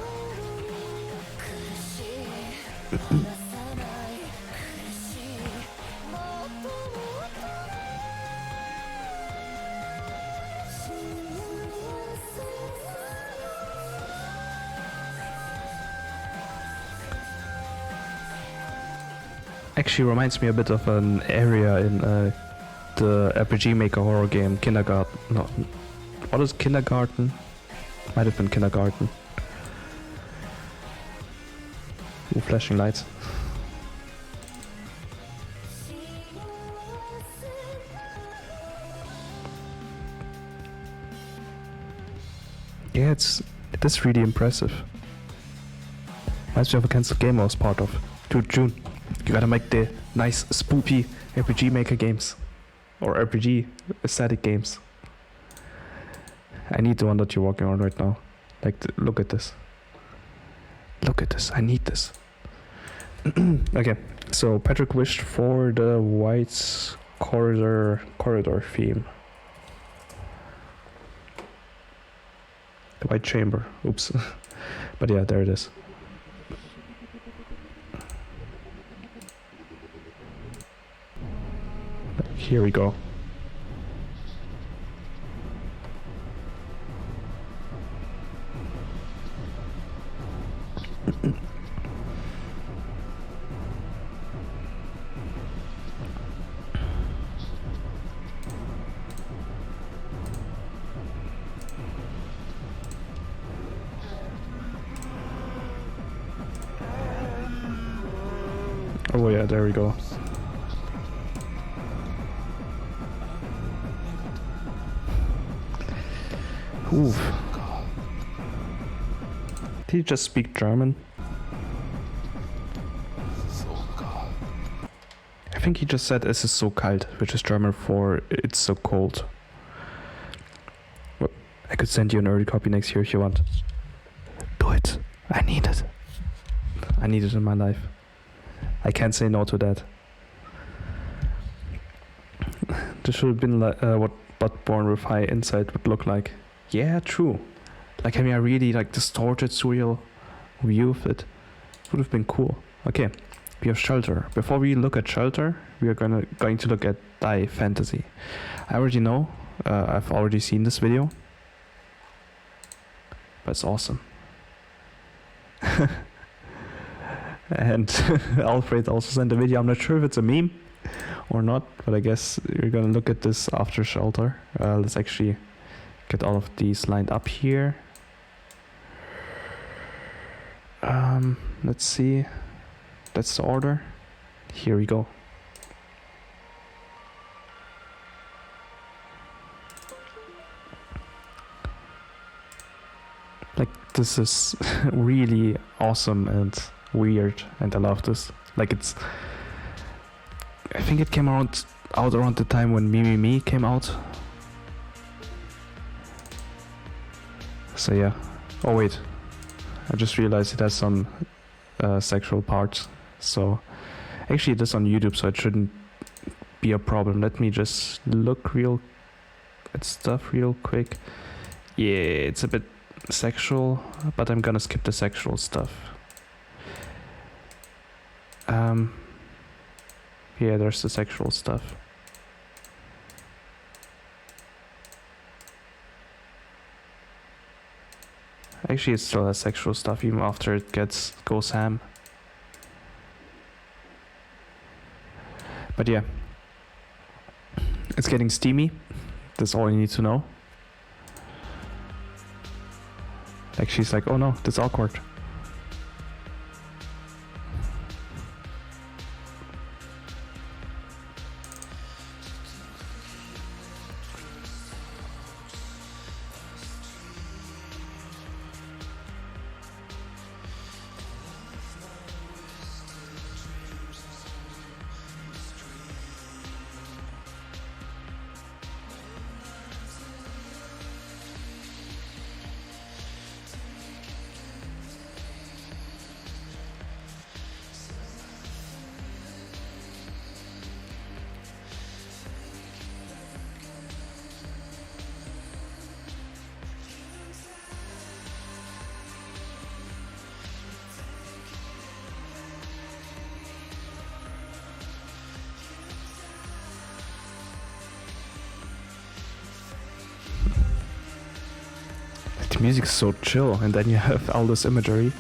Actually reminds me a bit of an area in the RPG Maker horror game Kindergarten. No, what is Kindergarten? Might have been Kindergarten. Ooh, flashing lights. Yeah, it is really impressive. Reminds me of a cancelled game I was part of. Dude, June, you gotta make the nice spoopy RPG Maker games. Or RPG aesthetic games. I need the one that you're walking on right now. Like, look at this. Look at this. I need this. Okay, so Patrick wished for the white corridor theme. The white chamber. Oops. But yeah, there it is. Here we go. Oh yeah, there we go. Oof. Did he just speak German? I think he just said es ist so kalt, which is German for it's so cold. Well, I could send you an early copy next year if you want. Do it. I need it. I need it in my life. I can't say no to that. This should have been like what Bloodborne with high insight would look like. Yeah, true. Like having a really like distorted, surreal view of it would have been cool. Okay, we have Shelter. Before we look at Shelter, we are going to look at Die Fantasy. I already know. I've already seen this video, but it's awesome. And Alfred also sent a video. I'm not sure if it's a meme or not, but I guess you're gonna look at this after Shelter. Let's actually get all of these lined up here. Let's see. That's the order. Here we go. Like, this is really awesome and weird, and I love this. Like, it's, I think it came out around the time when Me came out. So yeah. Oh wait, I just realized it has some sexual parts. So actually it is on YouTube, so it shouldn't be a problem. Let me just look at stuff real quick. Yeah, it's a bit sexual, but I'm gonna skip the sexual stuff. Yeah, there's the sexual stuff. Actually, it still has sexual stuff even after it goes ham. But yeah, it's getting steamy. That's all you need to know. Like, she's like, oh no, that's awkward. The music is so chill, and then you have all this imagery.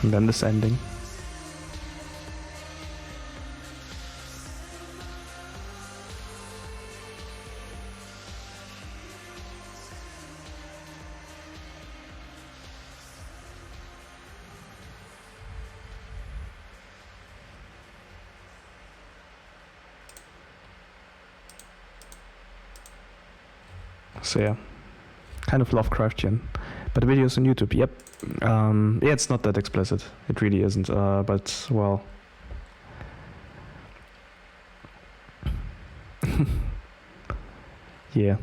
And then this ending. So yeah, kind of Lovecraftian. But the videos on YouTube, yep. Yeah, it's not that explicit. It really isn't. But well, yeah.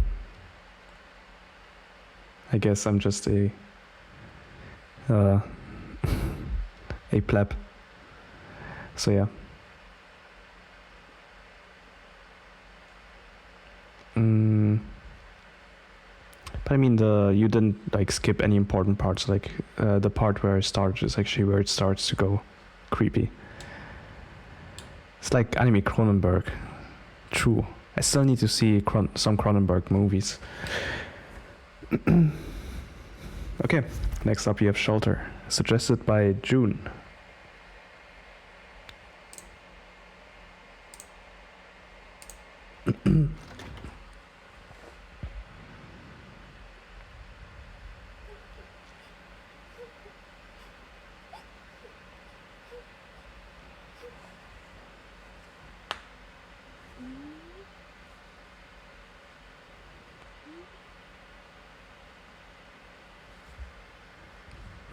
I guess I'm just a a pleb. So yeah. But I mean, you didn't like skip any important parts. Like the part where it starts is actually where it starts to go creepy. It's like anime Cronenberg. True. I still need to see some Cronenberg movies. Okay, next up we have Shelter, suggested by June.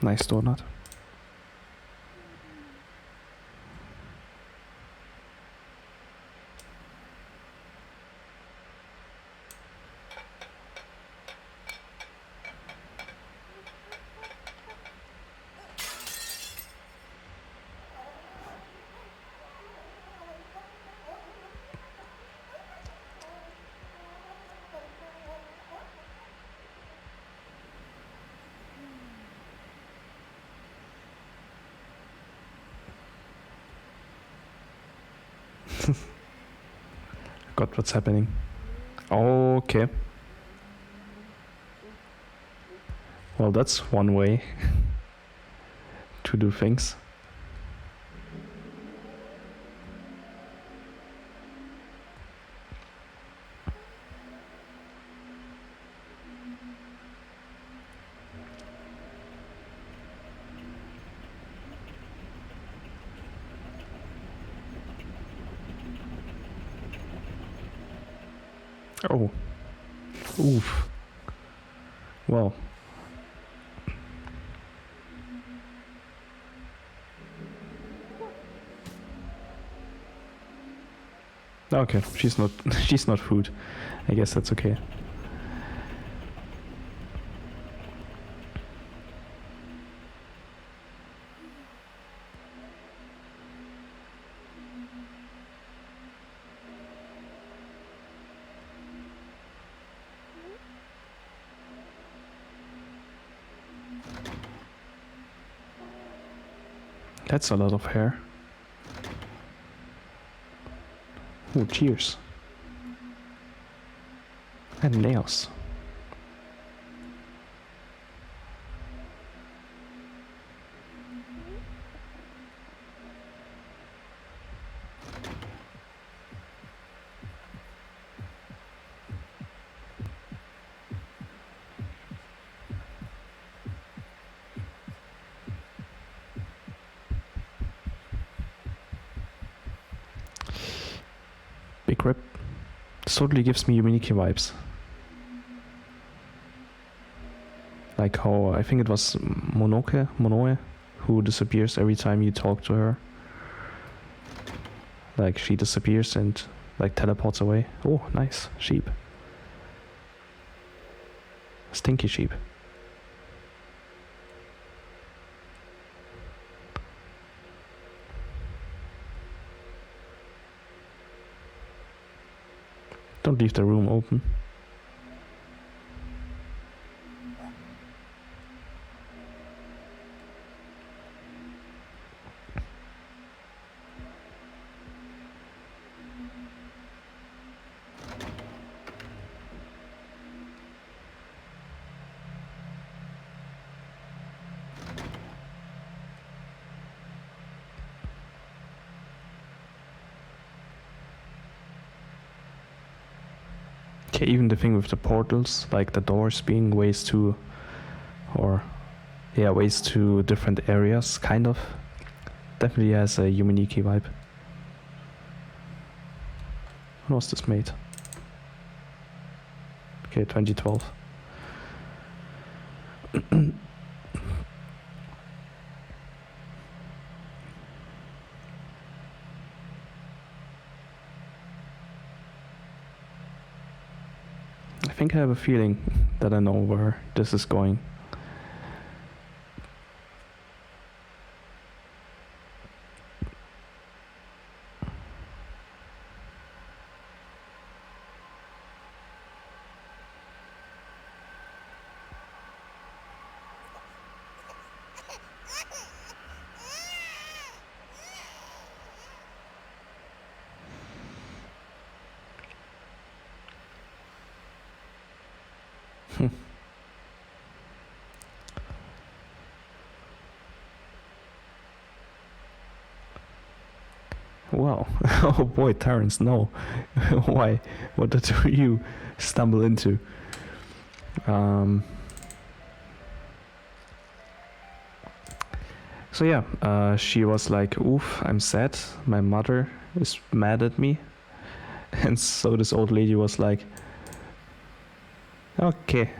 Nice donut. Got what's happening. Okay. Well, that's one way to do things. Oh. Oof. Well. Okay, she's not she's not food. I guess that's okay. That's a lot of hair. Oh, cheers. And nails. Big rip. This totally gives me Yuminiki vibes. Like how I think it was Monoe, who disappears every time you talk to her. Like she disappears and like teleports away. Oh, nice. Sheep. Stinky sheep. Don't leave the room open. Okay, even the thing with the portals, like the doors being ways to, or yeah, ways to different areas, kind of. Definitely has a Yuminiki vibe. When was this made? Okay, 2012. I think I have a feeling that I know where this is going. Wow. Oh boy, Terrence, no. Why? What did you stumble into? So yeah, she was like, oof, I'm sad. My mother is mad at me. And so this old lady was like, okay,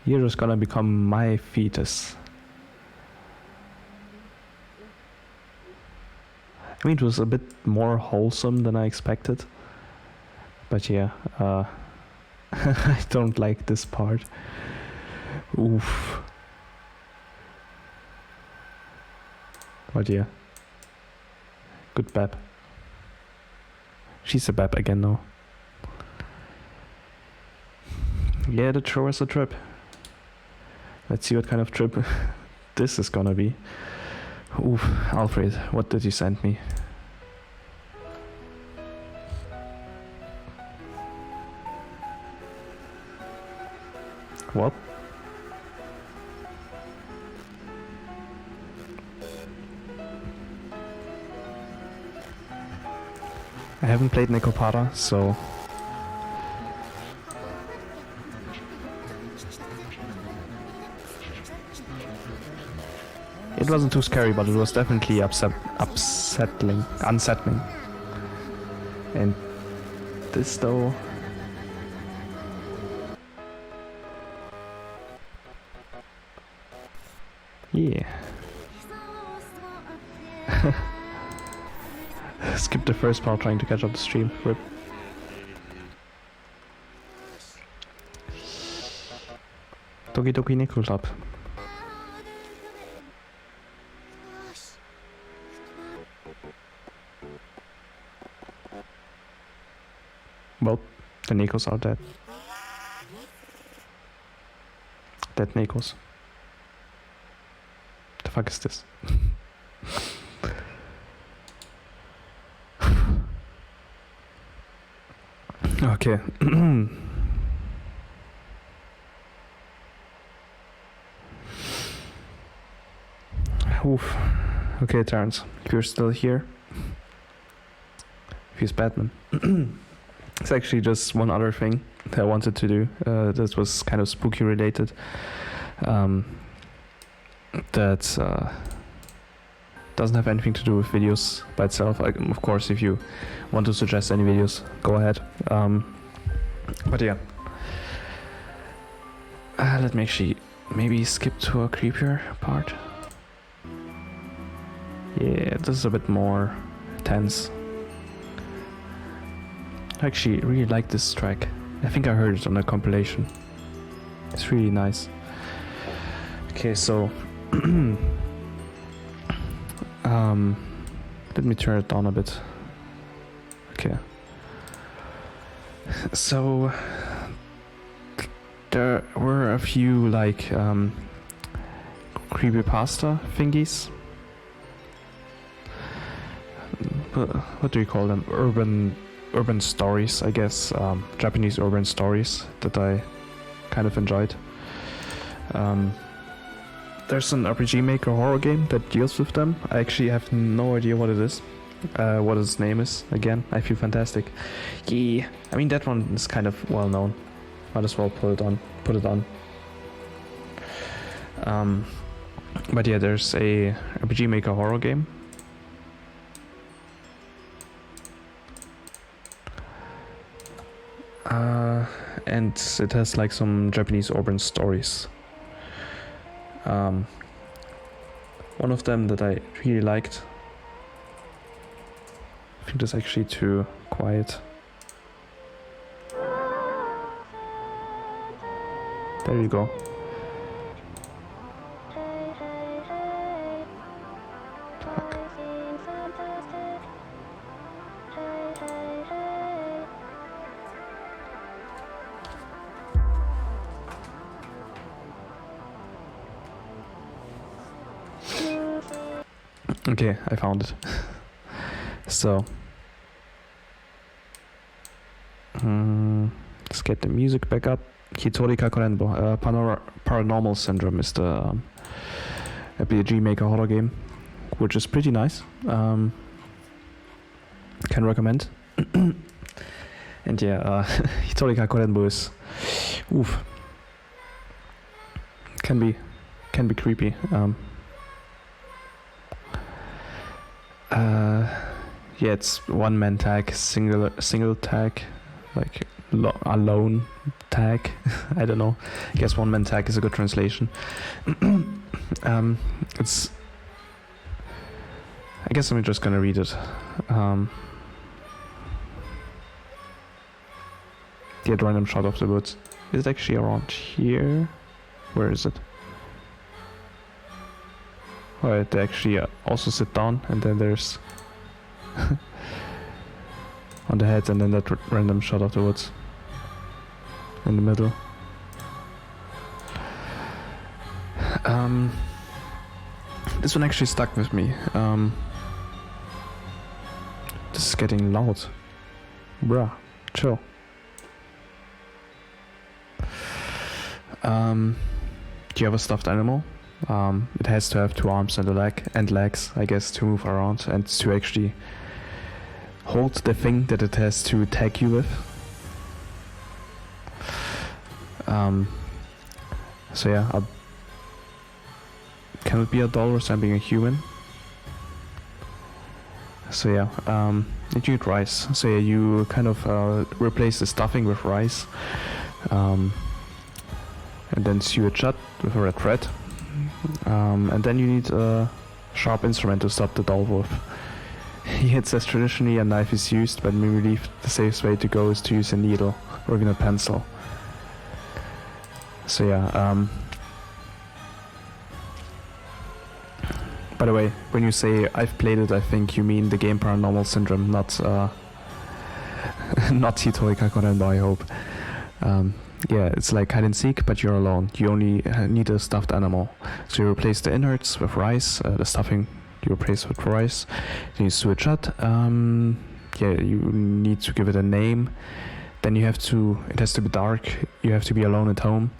you're just gonna become my fetus. I mean, it was a bit more wholesome than I expected. But yeah, I don't like this part. Oof. But yeah. Good Bab. She's a Bab again now. Yeah, the show is a trip. Let's see what kind of trip this is gonna be. Oof, Alfred, what did you send me? What? I haven't played Necopara, so... It wasn't too scary, but it was definitely unsettling. And this though... Yeah. Skip the first part trying to catch up the stream. Rip. Toki Toki Nickel Club. Well, the Nikos are dead. Dead Nikos. The fuck is this? Okay. Oof. Okay, Terrence, if you're still here, if he's Batman. It's actually just one other thing that I wanted to do. That was kind of spooky related. That doesn't have anything to do with videos by itself. Of course, if you want to suggest any videos, go ahead. But yeah. Let me actually maybe skip to a creepier part. Yeah, this is a bit more tense. I actually really like this track. I think I heard it on a compilation. It's really nice. Okay, so let me turn it down a bit. Okay. So there were a few like creepypasta thingies. What do you call them? Urban stories, I guess. Japanese urban stories that I kind of enjoyed. There's an RPG Maker horror game that deals with them. I actually have no idea what it is. What its name is. Again, I feel fantastic. Yeah, I mean that one is kind of well known. Might as well put it on. But yeah, there's a RPG Maker horror game. And it has like some Japanese urban stories. One of them that I really liked. I think that's actually too quiet. There you go. Fuck. Okay, I found it. So, let's get the music back up. Hitori Kakurenbo, Paranormal Syndrome is the RPG Maker horror game, which is pretty nice. Can recommend. And yeah, Hitori Kakurenbo is, oof, can be creepy. Yeah, it's one-man tag, single tag, like alone tag. I don't know. I guess one-man tag is a good translation. It's. I guess I'm just gonna read it. Get random shot of the woods. Is it actually around here? Where is it? Alright, they actually also sit down, and then there's on the head, and then that random shot of the woods in the middle. This one actually stuck with me. This is getting loud. Bruh, chill. Do you have a stuffed animal? It has to have 2 arms and a leg and legs, I guess, to move around and to actually hold the thing that it has to tag you with. So yeah, can it be a doll resembling a human? So yeah, you need rice. So yeah, you kind of replace the stuffing with rice, and then sew it shut with a red thread. And then you need a sharp instrument to stop the doll with. It says traditionally a knife is used, but we believe the safest way to go is to use a needle or even a pencil. So yeah, by the way, when you say I've played it, I think you mean the game Paranormal Syndrome, not not Hitori Kakurenbo, I hope. Yeah, it's like hide and seek, but you're alone. You only need a stuffed animal. So you replace the innards with rice, the stuffing you replace with rice. Then you sew it shut. Yeah, you need to give it a name. Then you have to, it has to be dark. You have to be alone at home.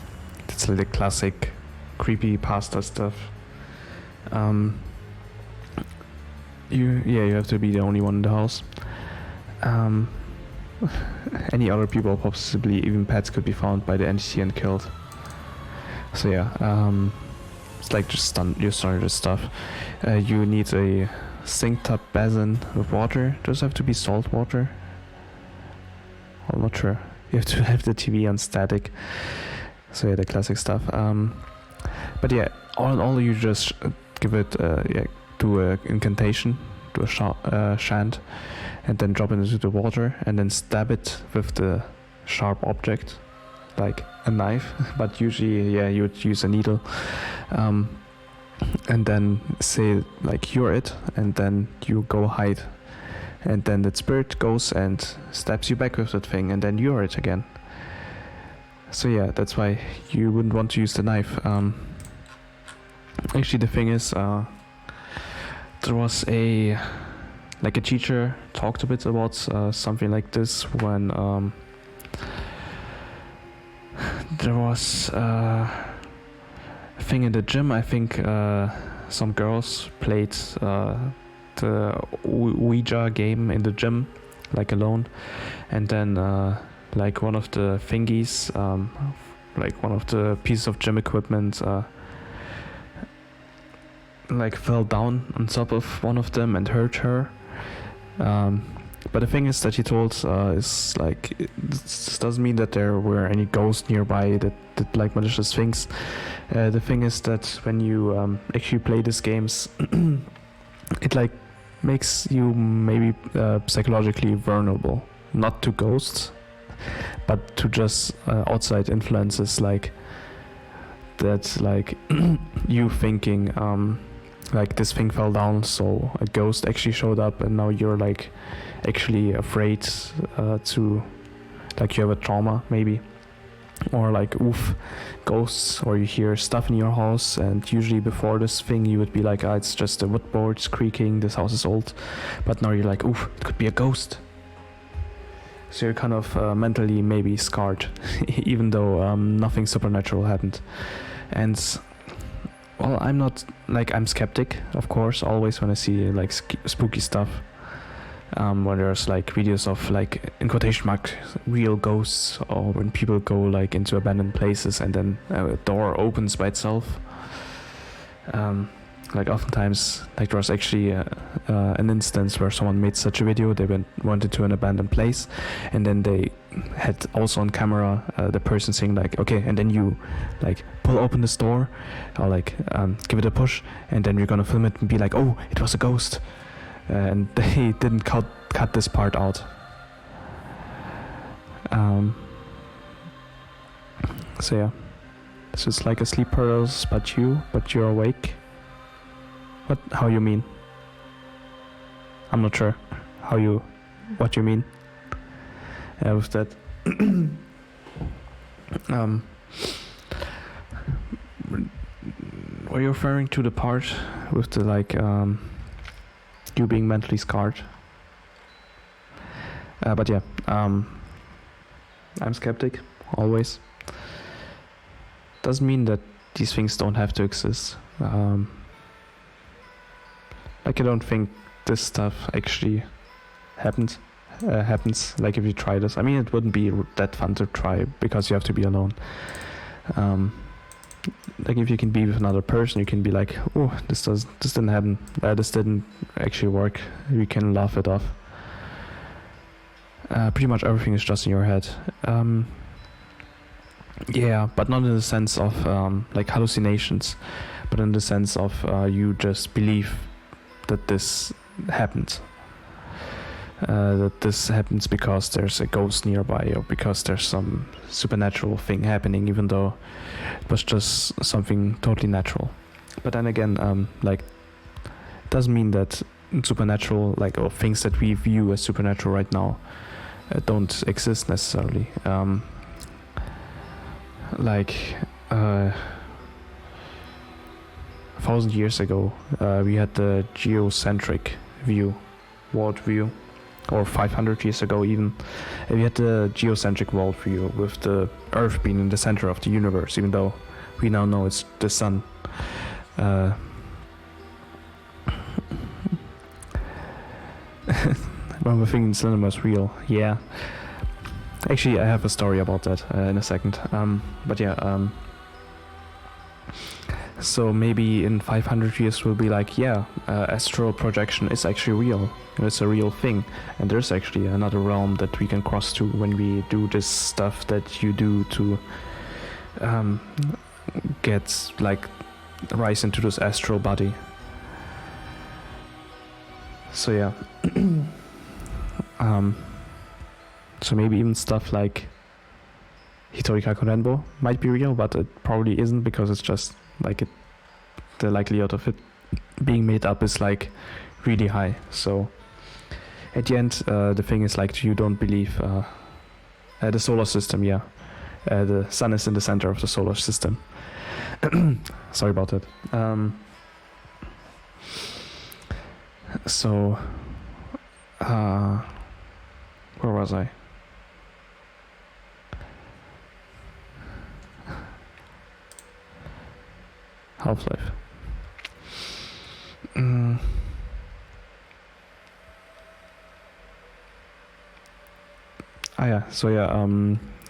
It's like the classic creepy pasta stuff. You have to be the only one in the house. Any other people, possibly even pets, could be found by the entity and killed. So yeah, it's like just your standard stuff. You need a sink tub basin with water. Does it have to be salt water? I'm not sure. You have to have the TV on static. So yeah, the classic stuff. But yeah, all in all, you just give it do a incantation, do a chant, and then drop it into the water, and then stab it with the sharp object, like a knife. But usually, yeah, you would use a needle, and then say like you're it, and then you go hide, and then that spirit goes and stabs you back with that thing, and then you're it again. So yeah, that's why you wouldn't want to use the knife. Actually, the thing is, there was a teacher talked a bit about something like this when there was a thing in the gym. I think some girls played the Ouija game in the gym, like alone, and then like one of the thingies, like one of the pieces of gym equipment like fell down on top of one of them and hurt her. but the thing is that he told is like this doesn't mean that there were any ghosts nearby that did like malicious things. The thing is that when you actually play these games, it like makes you maybe psychologically vulnerable, not to ghosts, but to just outside influences like that, like you thinking like this thing fell down, so a ghost actually showed up, and now you're like actually afraid to, like, you have a trauma maybe, or like oof, ghosts, or you hear stuff in your house, and usually before this thing you would be like, ah, it's just the wood boards creaking, this house is old, but now you're like, oof, it could be a ghost. So you're kind of mentally maybe scarred, even though nothing supernatural happened. And well, I'm not like, I'm skeptic, of course, always when I see like spooky stuff. When there's like videos of like, in quotation marks, real ghosts, or when people go like into abandoned places and then a door opens by itself. Like oftentimes, like there was actually an instance where someone made such a video. They went into an abandoned place, and then they had also on camera the person saying like, okay, and then you like pull open this door, or like give it a push, and then we're gonna film it and be like, oh, it was a ghost. And they didn't cut this part out. So yeah, so it's like a sleep paralysis, but you're awake. How you mean? I'm not sure what you mean with that. Were you referring to the part with the like you being mentally scarred? But yeah, I'm skeptic always. Doesn't mean that these things don't have to exist. Like, I don't think this stuff actually happens. Like, if you try this, I mean, it wouldn't be that fun to try because you have to be alone. Like, if you can be with another person, you can be like, oh, this didn't happen. This didn't actually work. You can laugh it off. Pretty much everything is just in your head. Yeah, but not in the sense of like hallucinations, but in the sense of you just believe that this happened. That this happens because there's a ghost nearby, or because there's some supernatural thing happening, even though it was just something totally natural. But then again, like, it doesn't mean that supernatural, like, or things that we view as supernatural right now don't exist necessarily. Like 1,000 years ago, we had the geocentric view, world view, or 500 years ago even, we had the geocentric world view with the Earth being in the center of the universe, even though we now know it's the sun. When we're thinking cinema is real, yeah. Actually, I have a story about that in a second. But yeah, so maybe in 500 years we'll be like, yeah, astral projection is actually real. It's a real thing, and there's actually another realm that we can cross to when we do this stuff that you do to get, like, rise into this astral body. So yeah. So maybe even stuff like Hitori Kakurenbo might be real, but it probably isn't, because it's just like the likelihood of it being made up is like really high. So at the end, the thing is, like, you don't believe the solar system. Yeah, the sun is in the center of the solar system. Sorry about that. So where was I? Half-Life. Yeah, so yeah,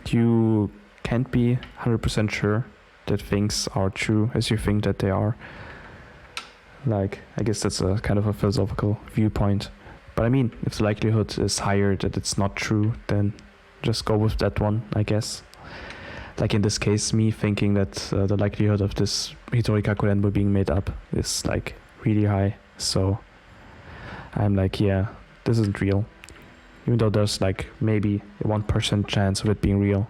you can't be 100% sure that things are true as you think that they are. Like, I guess that's a kind of a philosophical viewpoint, But I mean, if the likelihood is higher that it's not true, then just go with that one, I guess. Like in this case, me thinking that the likelihood of this Hitori Kakurenbo being made up is like really high. So I'm like, yeah, this isn't real. Even though there's like maybe a 1% chance of it being real.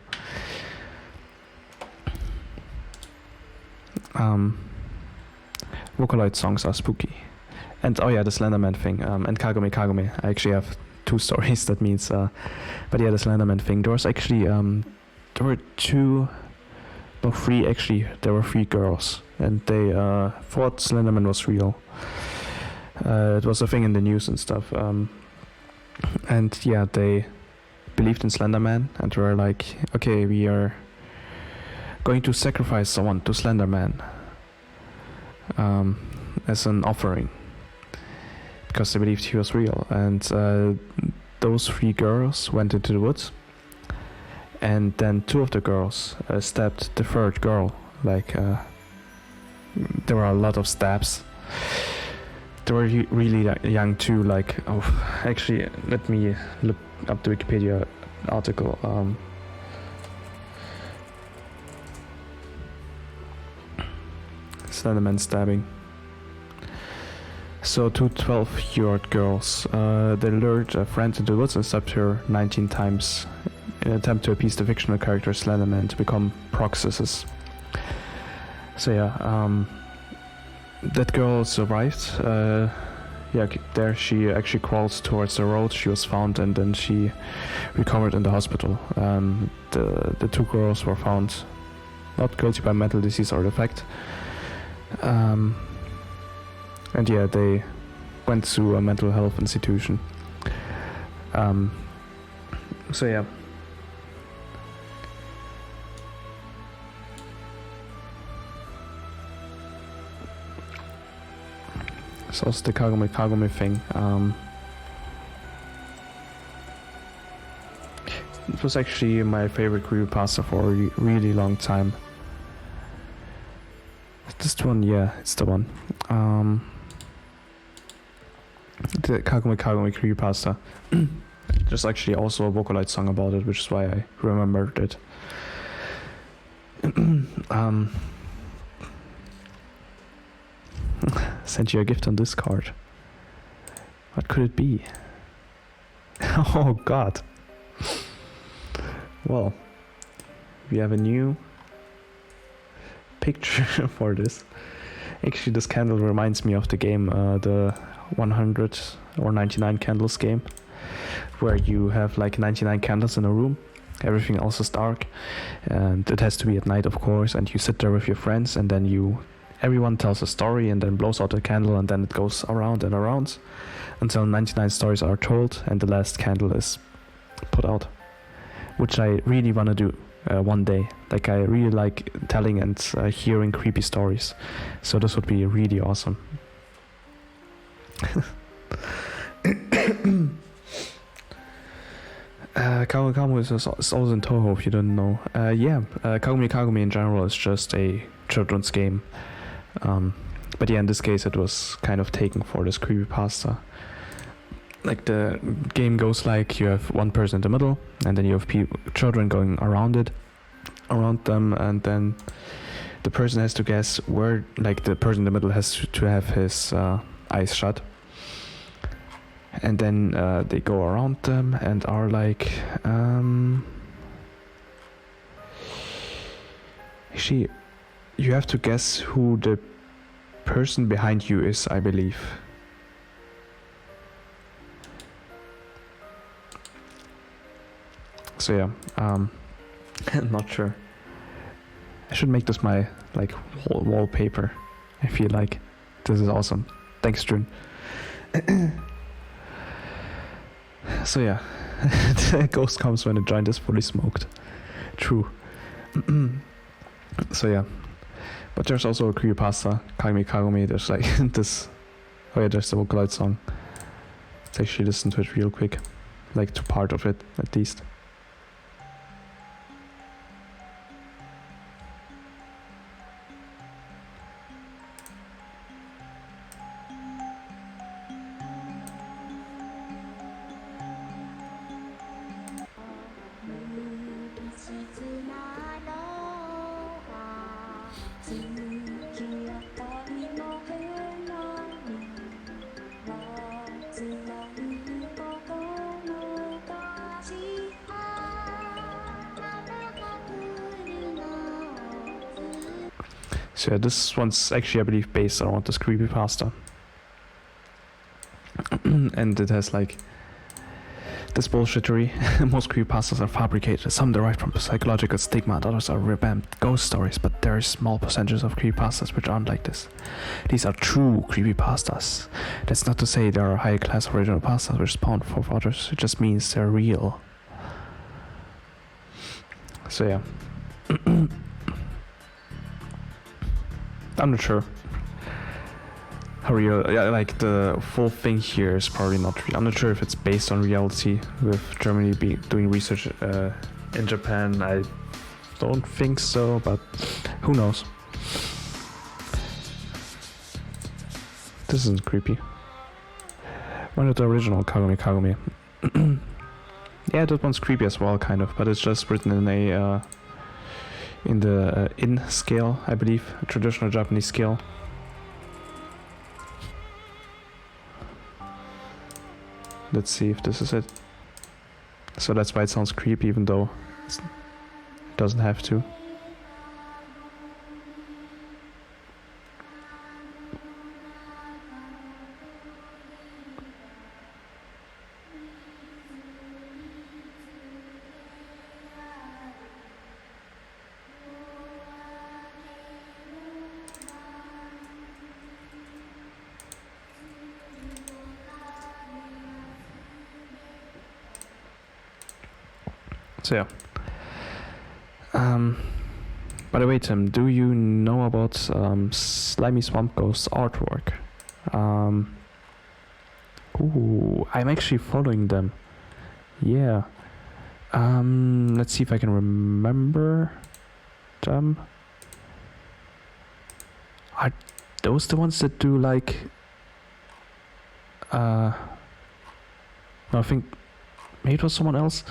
Vocaloid songs are spooky. And oh yeah, the Slenderman thing. And Kagome Kagome. I actually have 2 stories, that means. But yeah, the Slenderman thing. There was actually, there were 3 actually. There were 3 girls. And they thought Slenderman was real. It was a thing in the news and stuff. And yeah, they believed in Slenderman and were like, okay, we are going to sacrifice someone to Slenderman as an offering because they believed he was real. And those 3 girls went into the woods, and then 2 of the girls stabbed the 3rd girl. Like there were a lot of stabs. They were really young too. Like, oh, actually, let me look up the Wikipedia article. Slenderman stabbing. So 2 12-year-old girls, they lured a friend into the woods and stabbed her 19 times in an attempt to appease the fictional character Slenderman to become Proxysis. So yeah, that girl survived. Yeah, there she actually crawled towards the road. She was found and then she recovered in the hospital. The 2 girls were found not guilty by mental disease or defect. And yeah, they went to a mental health institution. So yeah. So it's the Kagome Kagome thing. It was actually my favorite creepypasta for a really long time. This one, yeah, it's the one. The Kagome Kagome creepypasta. There's actually also a Vocaloid song about it, which is why I remembered it. Sent you a gift on Discord. What could it be? Oh god. Well, we have a new picture for this. Actually, this candle reminds me of the game, the 100 or 99 candles game, where you have like 99 candles in a room, everything else is dark, and it has to be at night, of course, and you sit there with your friends, and then everyone tells a story and then blows out a candle, and then it goes around and around until 99 stories are told and the last candle is put out, which I really want to do one day. Like, I really like telling and hearing creepy stories, so this would be really awesome. Kagome Kagome is also in Toho, if you don't know. Kagome Kagome in general is just a children's game. But yeah, in this case it was kind of taken for this creepypasta. Like, the game goes like you have one person in the middle, and then you have children going around them, and then the person has to guess where, like, the person in the middle has to have his eyes shut. And then they go around them and are like, actually, you have to guess who the person behind you is, I believe. So yeah, I'm not sure. I should make this my like wallpaper. I feel like this is awesome. Thanks, June. So yeah, the ghost comes when the joint is fully smoked. True. So yeah, but there's also a creepypasta, Kagome Kagome. There's like this. Oh yeah, there's the Vocaloid song. Let's actually listen to it real quick, like to part of it at least. So yeah, this one's actually, I believe, based around this creepypasta. And it has like this bullshittery. Most creepypastas are fabricated, some derived from psychological stigma, and others are revamped ghost stories, but there is small percentages of creepypastas which aren't like this. These are true creepypastas. That's not to say there are high class original pastas which spawned for others, it just means they're real. So yeah. I'm not sure how real, yeah, like the full thing here is probably not real. I'm not sure if it's based on reality with Germany doing research in Japan. I don't think so, but who knows. This isn't creepy. Why not the original Kagome? Yeah, that one's creepy as well, kind of, but it's just written in a in the in scale, I believe, a traditional Japanese scale. Let's see if this is it. So that's why it sounds creepy, even though it doesn't have to. So yeah. By the way, Tim, do you know about Slimy Swamp Ghost's artwork? Ooh, I'm actually following them. Yeah. Let's see if I can remember them. Are those the ones that do like? No, I think maybe it was someone else.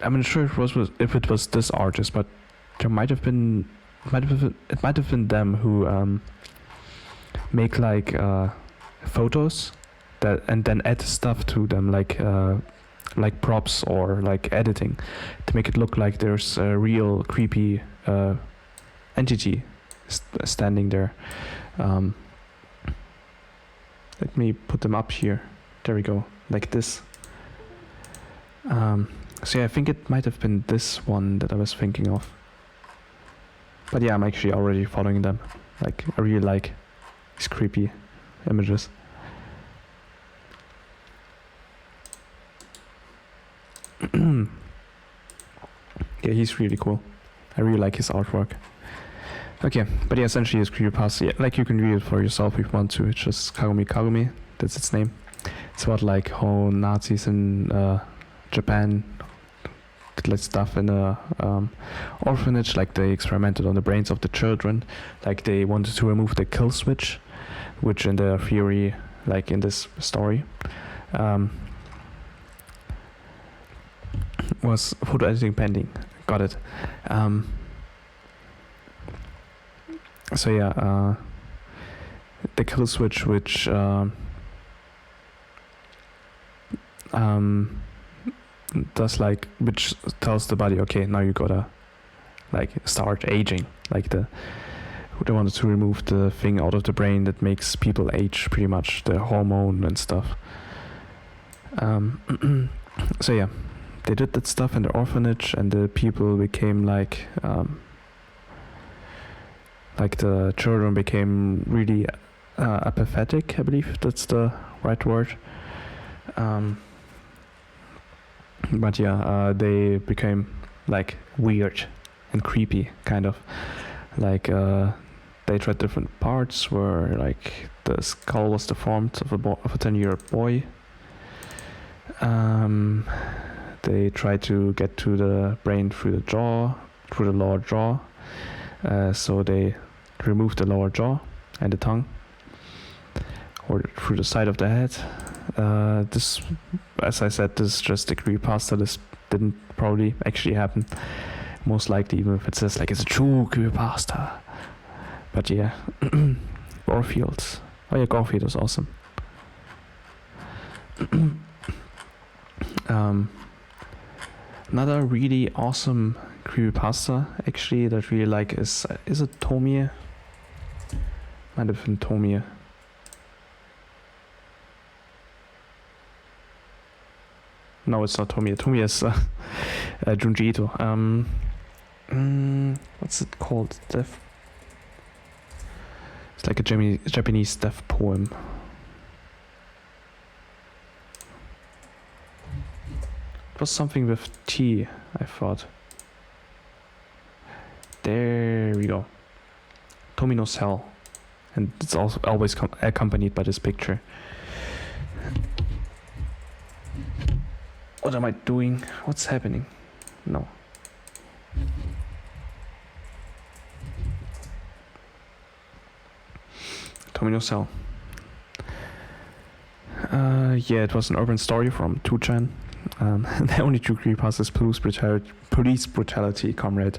I'm not sure if it was this artist, but there might have been them who make like photos that and then add stuff to them, like props or like editing to make it look like there's a real creepy entity standing there. Let me put them up here. There we go, like this. So yeah, I think it might have been this one that I was thinking of. But yeah, I'm actually already following them. Like, I really like these creepy images. Yeah, he's really cool. I really like his artwork. Okay, but yeah, essentially his creepypasta. Yeah, like you can read it for yourself if you want to. It's just Kagome, that's its name. It's about like how Nazis in Japan did like stuff in a orphanage, like they experimented on the brains of the children, like they wanted to remove the kill switch, which in their theory, like in this story, was photo editing pending. Got it. So yeah, the kill switch, which does like, which tells the body, okay, now you gotta like start aging. Like they wanted to remove the thing out of the brain that makes people age, pretty much, the hormone and stuff. So yeah, they did that stuff in the orphanage, and the people became like the children became really apathetic, I believe that's the right word. But yeah, they became like weird and creepy, kind of. Like they tried different parts where like the skull was deformed of a 10-year-old boy. They tried to get to the brain through the jaw, through the lower jaw. So they removed the lower jaw and the tongue, or through the side of the head. This, as I said, this is just a creepypasta. This didn't probably actually happen. Most likely, even if it says like it's a true creepypasta. But yeah, Garfield. Oh yeah, Garfield was awesome. Another really awesome creepypasta actually that I really like is it Tomie? Might have been Tomie. No, it's not Tomie. Tomie is Junji Ito. What's it called? It's like a Japanese death poem. It was something with T, I thought. There we go. Tomino Cell. And it's also always accompanied by this picture. What am I doing? What's happening? No. Tomino Cell. Yeah, it was an urban story from 2chan. The only true creepypasta is police brutality, comrade.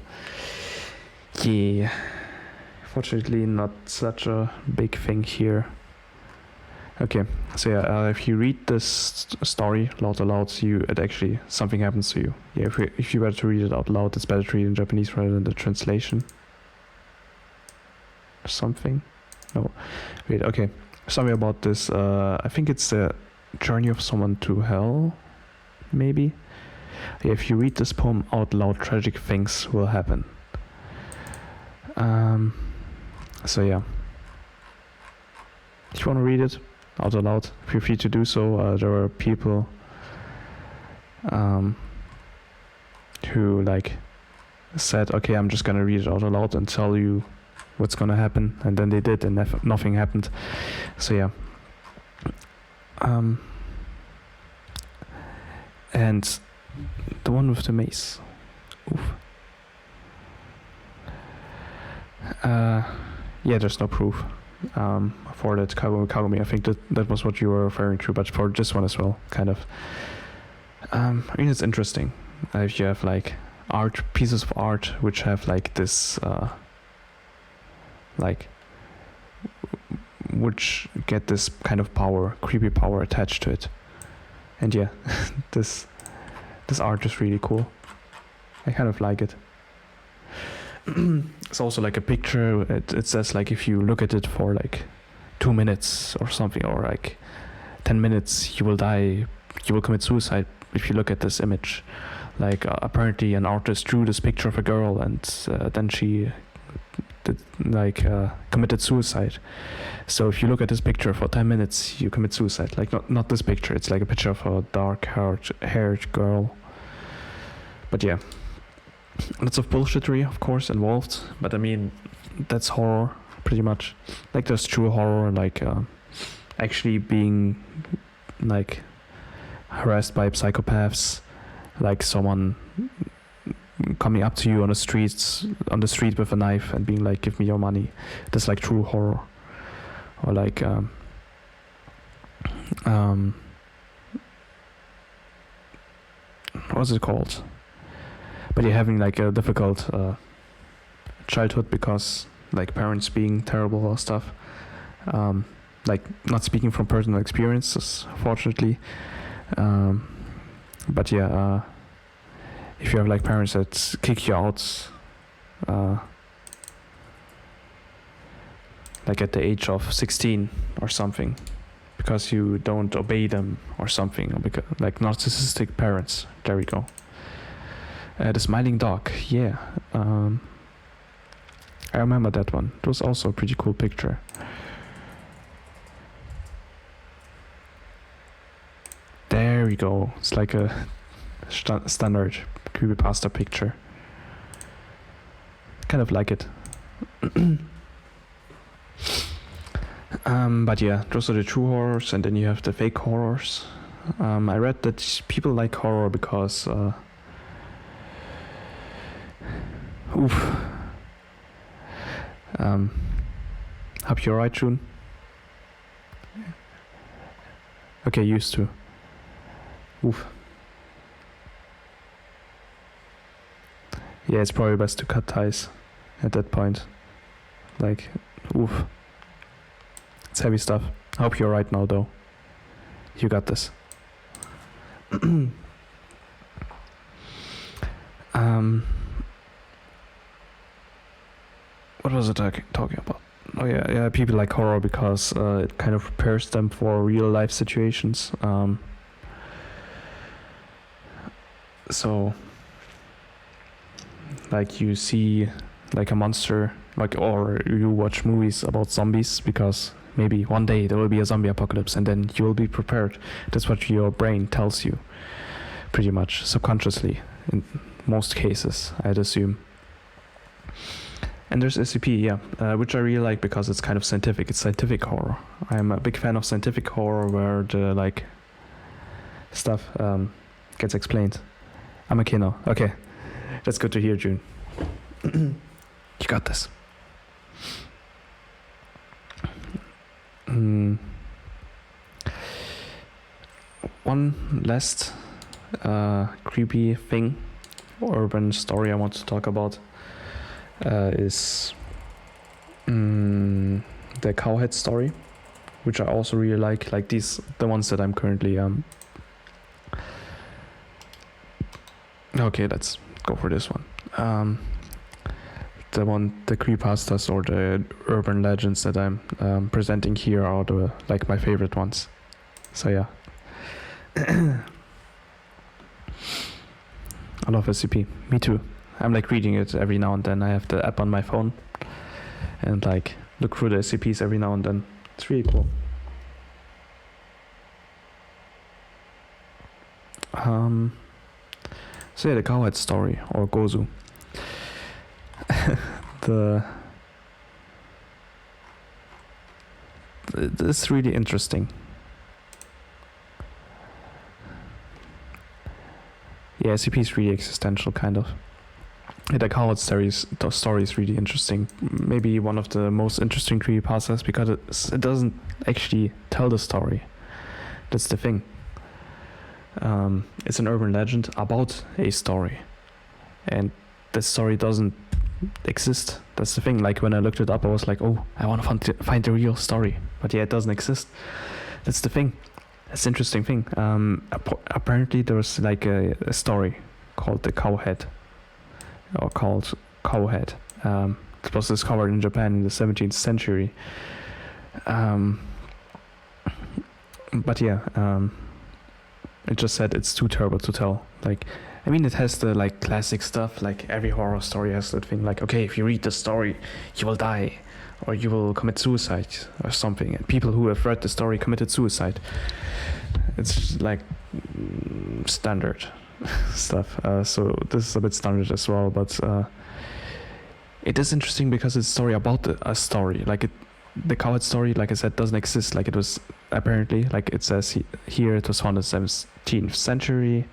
Yeah. Fortunately, not such a big thing here. Okay, so yeah, if you read this story out loud, it actually something happens to you. Yeah, if you were to read it out loud, it's better to read in Japanese rather than the translation. Something? No. Wait. Okay. Something about this. I think it's the journey of someone to hell. Maybe. Yeah, if you read this poem out loud, tragic things will happen. So yeah. If you want to read it out loud, feel free to do so. There are people who like said, okay, I'm just gonna read it out loud and tell you what's gonna happen, and then they did, and nothing happened. So yeah. And the one with the mace. Oof. Yeah, there's no proof for that Kagome. I think that was what you were referring to, but for this one as well, kind of. I mean, it's interesting if you have like pieces of art which have like this, which get this kind of power, creepy power attached to it. And yeah, this art is really cool. I kind of like it. It's also like a picture. It says like if you look at it for like 2 minutes or something, or like 10 minutes, you will die. You will commit suicide if you look at this image. Like apparently an artist drew this picture of a girl, and then she committed suicide. So if you look at this picture for 10 minutes, you commit suicide. Like not this picture. It's like a picture of a dark-haired girl. But yeah. Lots of bullshittery, of course, involved, but I mean, that's horror, pretty much. Like, there's true horror, like, actually being, like, harassed by psychopaths, like someone coming up to you on the street with a knife and being like, give me your money. That's, like, true horror. Or, like, what's it called? But you're having like a difficult childhood because like parents being terrible or stuff. Like not speaking from personal experiences, fortunately. But yeah, if you have like parents that kick you out, like at the age of 16 or something, because you don't obey them or something, or because, like narcissistic parents. There we go. The smiling dog, yeah. I remember that one. It was also a pretty cool picture. There we go. It's like a standard creepypasta picture. Kind of like it. But yeah, those are the true horrors, and then you have the fake horrors. I read that people like horror because hope you're right, June. Okay, used to. Oof. Yeah, it's probably best to cut ties at that point. Like, oof. It's heavy stuff. I hope you're right now, though. You got this. What was it talking about? Oh yeah, people like horror because it kind of prepares them for real life situations. So, like you see, like a monster, like, or you watch movies about zombies because maybe one day there will be a zombie apocalypse, and then you will be prepared. That's what your brain tells you, pretty much subconsciously in most cases, I'd assume. And there's SCP, yeah, which I really like because it's kind of scientific. It's scientific horror. I'm a big fan of scientific horror where the like stuff gets explained. I'm okay now. Okay, that's good to hear, June. You got this. One last creepy thing, urban story I want to talk about is the cowhead story, which I also really like. Like the ones that I'm currently okay, let's go for this one. The creepypastas or the urban legends that I'm presenting here are like my favorite ones. So yeah. I love SCP. Me too. I'm like reading it every now and then. I have the app on my phone and like look through the SCPs every now and then. It's really cool. So yeah, the cowhead story or Gozu. It's really interesting. Yeah, SCP is really existential, kind of. The cowhead story is really interesting. Maybe one of the most interesting creepypastas because it doesn't actually tell the story. That's the thing. It's an urban legend about a story, and the story doesn't exist. That's the thing. Like when I looked it up, I was like, oh, I want to find the real story, but yeah, it doesn't exist. That's the thing. That's the interesting thing. Apparently there was like a story called the Cowhead, or called Cowhead. It was discovered in Japan in the 17th century. But yeah, it just said it's too terrible to tell. Like, I mean, it has the like classic stuff. Like every horror story has that thing. Like, okay, if you read the story, you will die, or you will commit suicide, or something. And people who have read the story committed suicide. It's like standard stuff. So this is a bit standard as well. But it is interesting because it's a story about a story. Like the cowhead story, like I said, doesn't exist. Like it was apparently, like it says here, it was founded in the 17th century.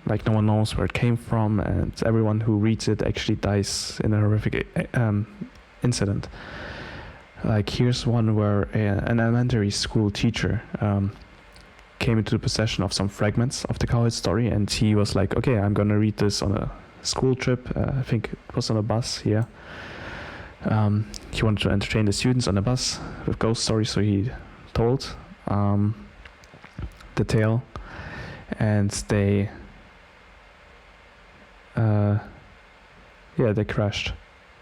Like no one knows where it came from, and everyone who reads it actually dies in a horrific incident. Like here's one where an elementary school teacher came into possession of some fragments of the cowhead story, and he was like, okay, I'm gonna read this on a school trip. I think it was on a bus here. He wanted to entertain the students on a bus with ghost stories, so he told the tale, and they they crashed,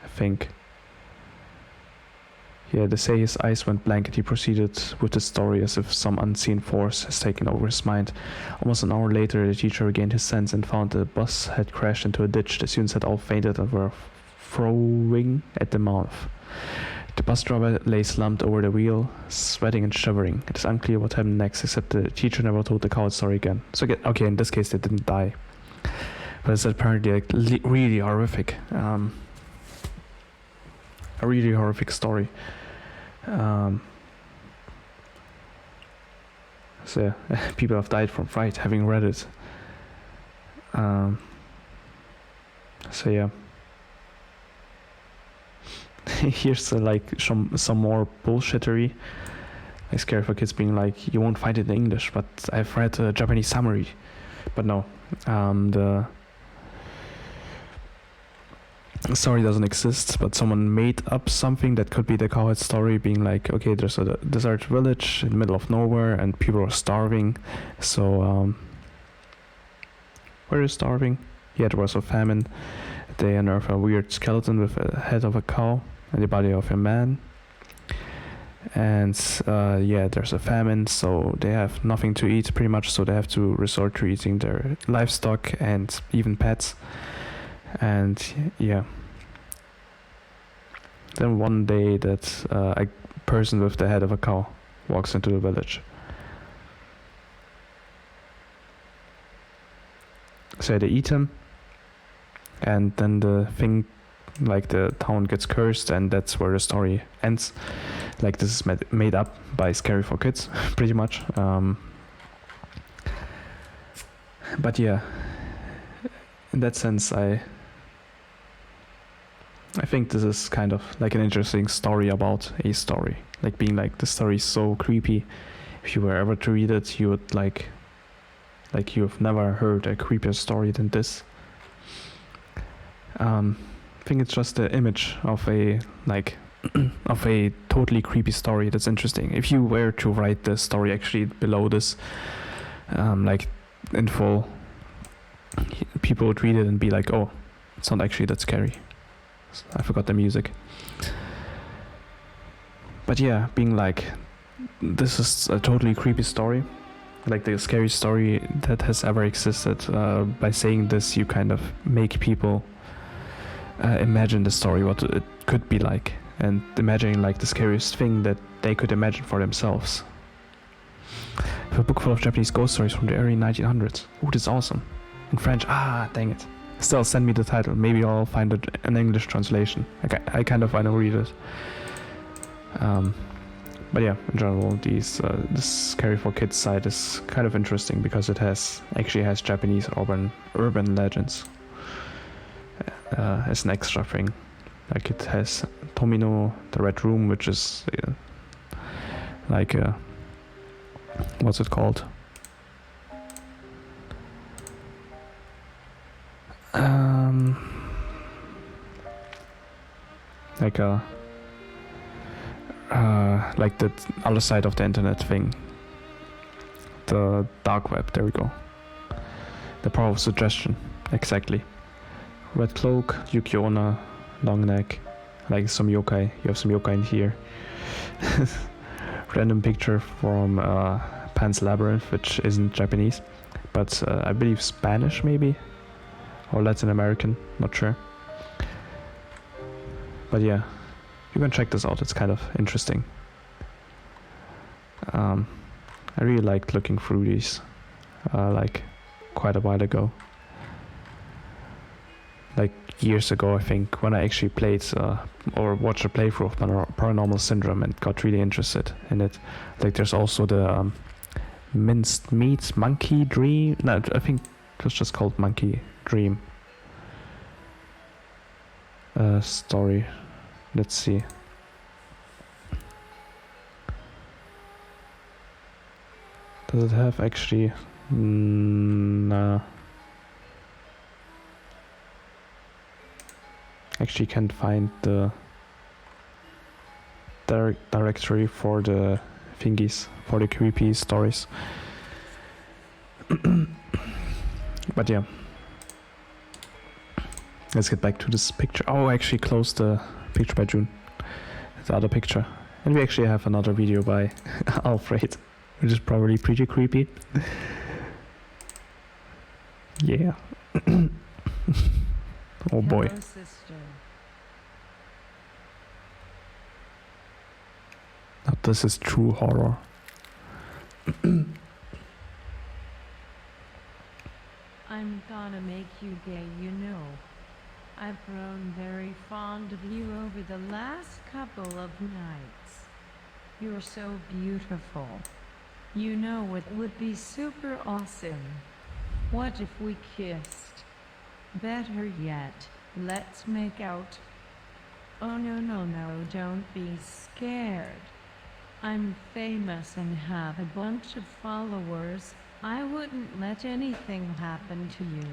I think. Yeah, they say his eyes went blank and he proceeded with the story as if some unseen force has taken over his mind. Almost an hour later, the teacher regained his sense and found the bus had crashed into a ditch. The students had all fainted and were throwing at the mouth. The bus driver lay slumped over the wheel, sweating and shivering. It is unclear what happened next, except the teacher never told the cowhead story again. So, okay, in this case, they didn't die. But it's apparently like really horrific. A really horrific story. So people have died from fright having read it. So yeah. Here's like some more bullshittery. Like Scary for Kids being like, you won't find it in English, but I've read a Japanese summary. But no, story doesn't exist, but someone made up something that could be the cowhead story, being like, okay, there's a desert village in the middle of nowhere and people are starving. So where is starving? Yeah, there was a famine. They unearth a weird skeleton with a head of a cow and the body of a man. And yeah, there's a famine, so they have nothing to eat pretty much, so they have to resort to eating their livestock and even pets. And yeah, then one day that a person with the head of a cow walks into the village. So they eat him, and then the thing, like the town gets cursed, and that's where the story ends. Like, this is made up by Scary for Kids, pretty much. But yeah, in that sense, I think this is kind of like an interesting story about a story. Like, being like, the story is so creepy. If you were ever to read it, you would like you've never heard a creepier story than this. I think it's just the image of a of a totally creepy story that's interesting. If you were to write the story actually below this, like in full, people would read it and be like, oh, it's not actually that scary. I forgot the music. But yeah, being like, this is a totally creepy story, like the scariest story that has ever existed. By saying this, you kind of make people imagine the story, what it could be like, and imagining like the scariest thing that they could imagine for themselves. A book full of Japanese ghost stories from the early 1900s. Ooh, that's awesome. In French. Ah, dang it. Still, send me the title. Maybe I'll find an English translation. I kind of want to read it. But yeah, in general, this Scary for Kids site is kind of interesting because it actually has Japanese urban legends as an extra thing. Like, it has Tomino, the Red Room, which is like what's it called? Like a like the other side of the internet thing, the dark web. There we go. The power of suggestion. Exactly. Red Cloak, Yuki Onna, Long Neck, like some yokai. You have some yokai in here. Random picture from Pan's Labyrinth, which isn't Japanese, but I believe Spanish maybe, or Latin American, not sure. But yeah, you can check this out, it's kind of interesting. I really liked looking through these, like quite a while ago. Like years ago, I think, when I actually played or watched a playthrough of Paranormal Syndrome and got really interested in it. Like, there's also the Minced Meat Monkey Dream. No, I think it was just called Monkey Dream story. Let's see. Does it have actually? Nah. Actually can't find the directory for the thingies, for the creepy stories. But yeah, let's get back to this picture. Oh, I actually closed the picture by June, the other picture, and we actually have another video by Alfred, which is probably pretty creepy. Yeah. Oh boy. Hello, sister. Now this is true horror. I'm gonna make you gay, you know. I've grown very fond of you over the last couple of nights. You're so beautiful. You know what would be super awesome? What if we kissed? Better yet, let's make out. Oh no, don't be scared. I'm famous and have a bunch of followers. I wouldn't let anything happen to you.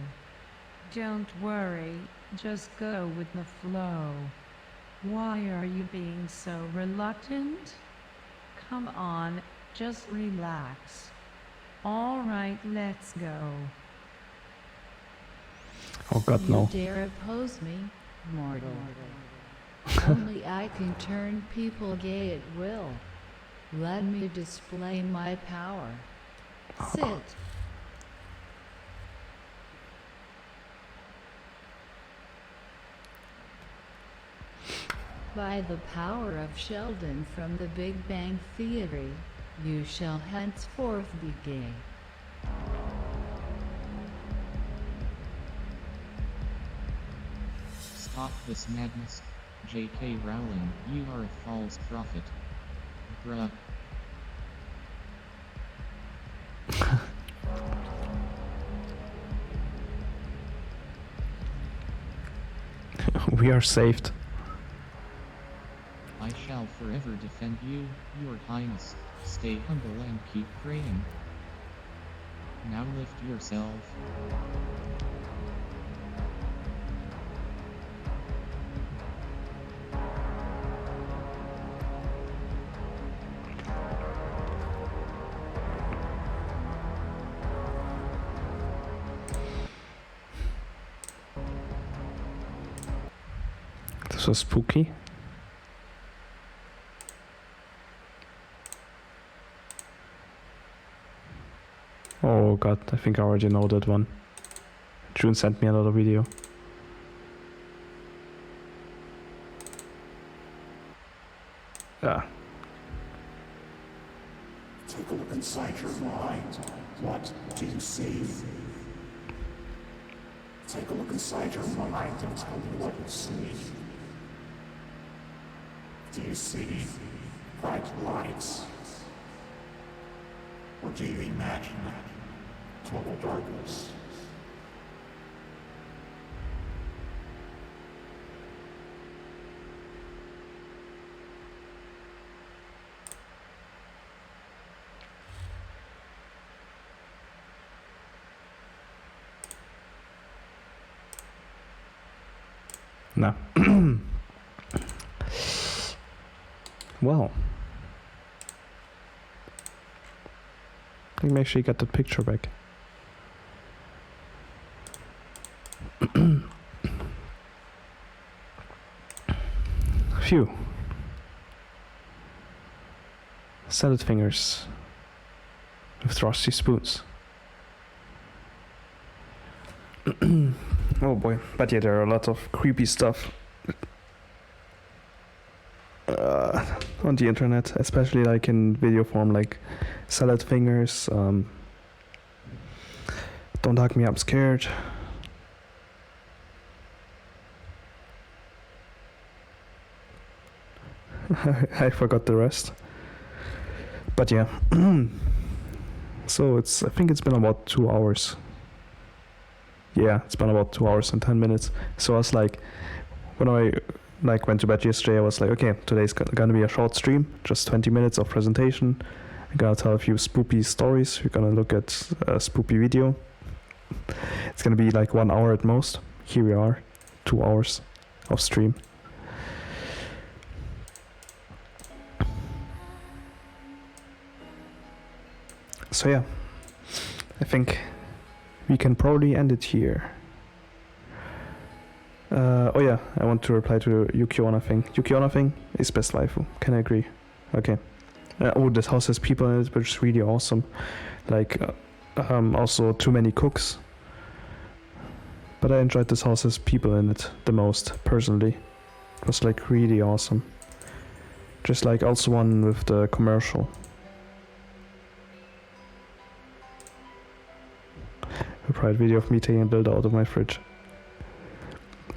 Don't worry, just go with the flow. Why are you being so reluctant? Come on, just relax. Alright, let's go. Oh god, no. You dare oppose me, mortal. Only I can turn people gay at will. Let me display my power. Sit. By the power of Sheldon from the Big Bang Theory, you shall henceforth be gay. Stop this madness. J.K. Rowling, you are a false prophet. Bruh. We are saved. I shall forever defend you, your highness. Stay humble and keep praying. Now lift yourself. This was spooky. Oh god, I think I already know that one. June sent me another video. Yeah. Take a look inside your mind. What do you see? Take a look inside your mind and tell me what you see. Do you see bright lights? Or do you imagine total darkness? No. Well. Let me make sure you got the picture back. Phew. Salad fingers with rusty spoons. Oh boy, but yeah, there are a lot of creepy stuff on the internet, especially like in video form, like salad fingers, don't hug me, I'm scared. I forgot the rest. But yeah. So I think it's been about 2 hours. Yeah, it's been about 2 hours and 10 minutes. So I was like, when I went to bed yesterday, I was like, okay, today's gonna be a short stream, just 20 minutes of presentation. I'm gonna tell a few spoopy stories. We're gonna look at a spoopy video. It's gonna be like 1 hour at most. Here we are, 2 hours of stream. So yeah, I think we can probably end it here. Oh yeah, I want to reply to Yukiona thing. Yukiona thing is best waifu. Can I agree? Okay. Oh, this house has people in it, which is really awesome. Like, also too many cooks. But I enjoyed this house has people in it the most, personally. It was like really awesome. Just like also one with the commercial. A private video of me taking a builder out of my fridge.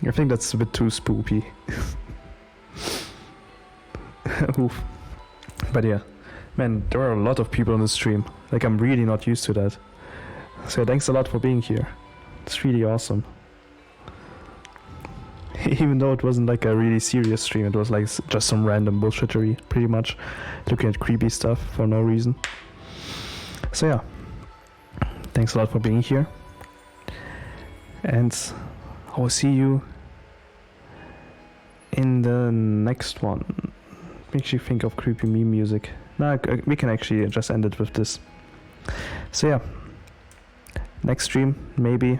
I think that's a bit too spoopy. Oof. But yeah, man, there are a lot of people on the stream. Like, I'm really not used to that. So thanks a lot for being here. It's really awesome. Even though it wasn't like a really serious stream, it was like just some random bullshittery, pretty much. Looking at creepy stuff for no reason. So yeah, thanks a lot for being here. And I will see you in the next one. Makes you think of creepy meme music. Nah, we can actually just end it with this. So yeah, next stream, maybe.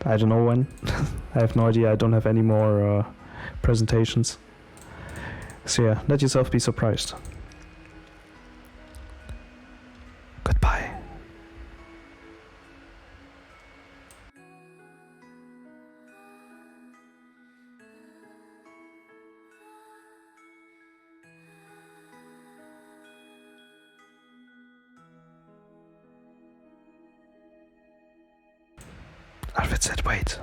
I don't know when. I have no idea. I don't have any more presentations. So yeah, let yourself be surprised. Goodbye. Alfred said wait.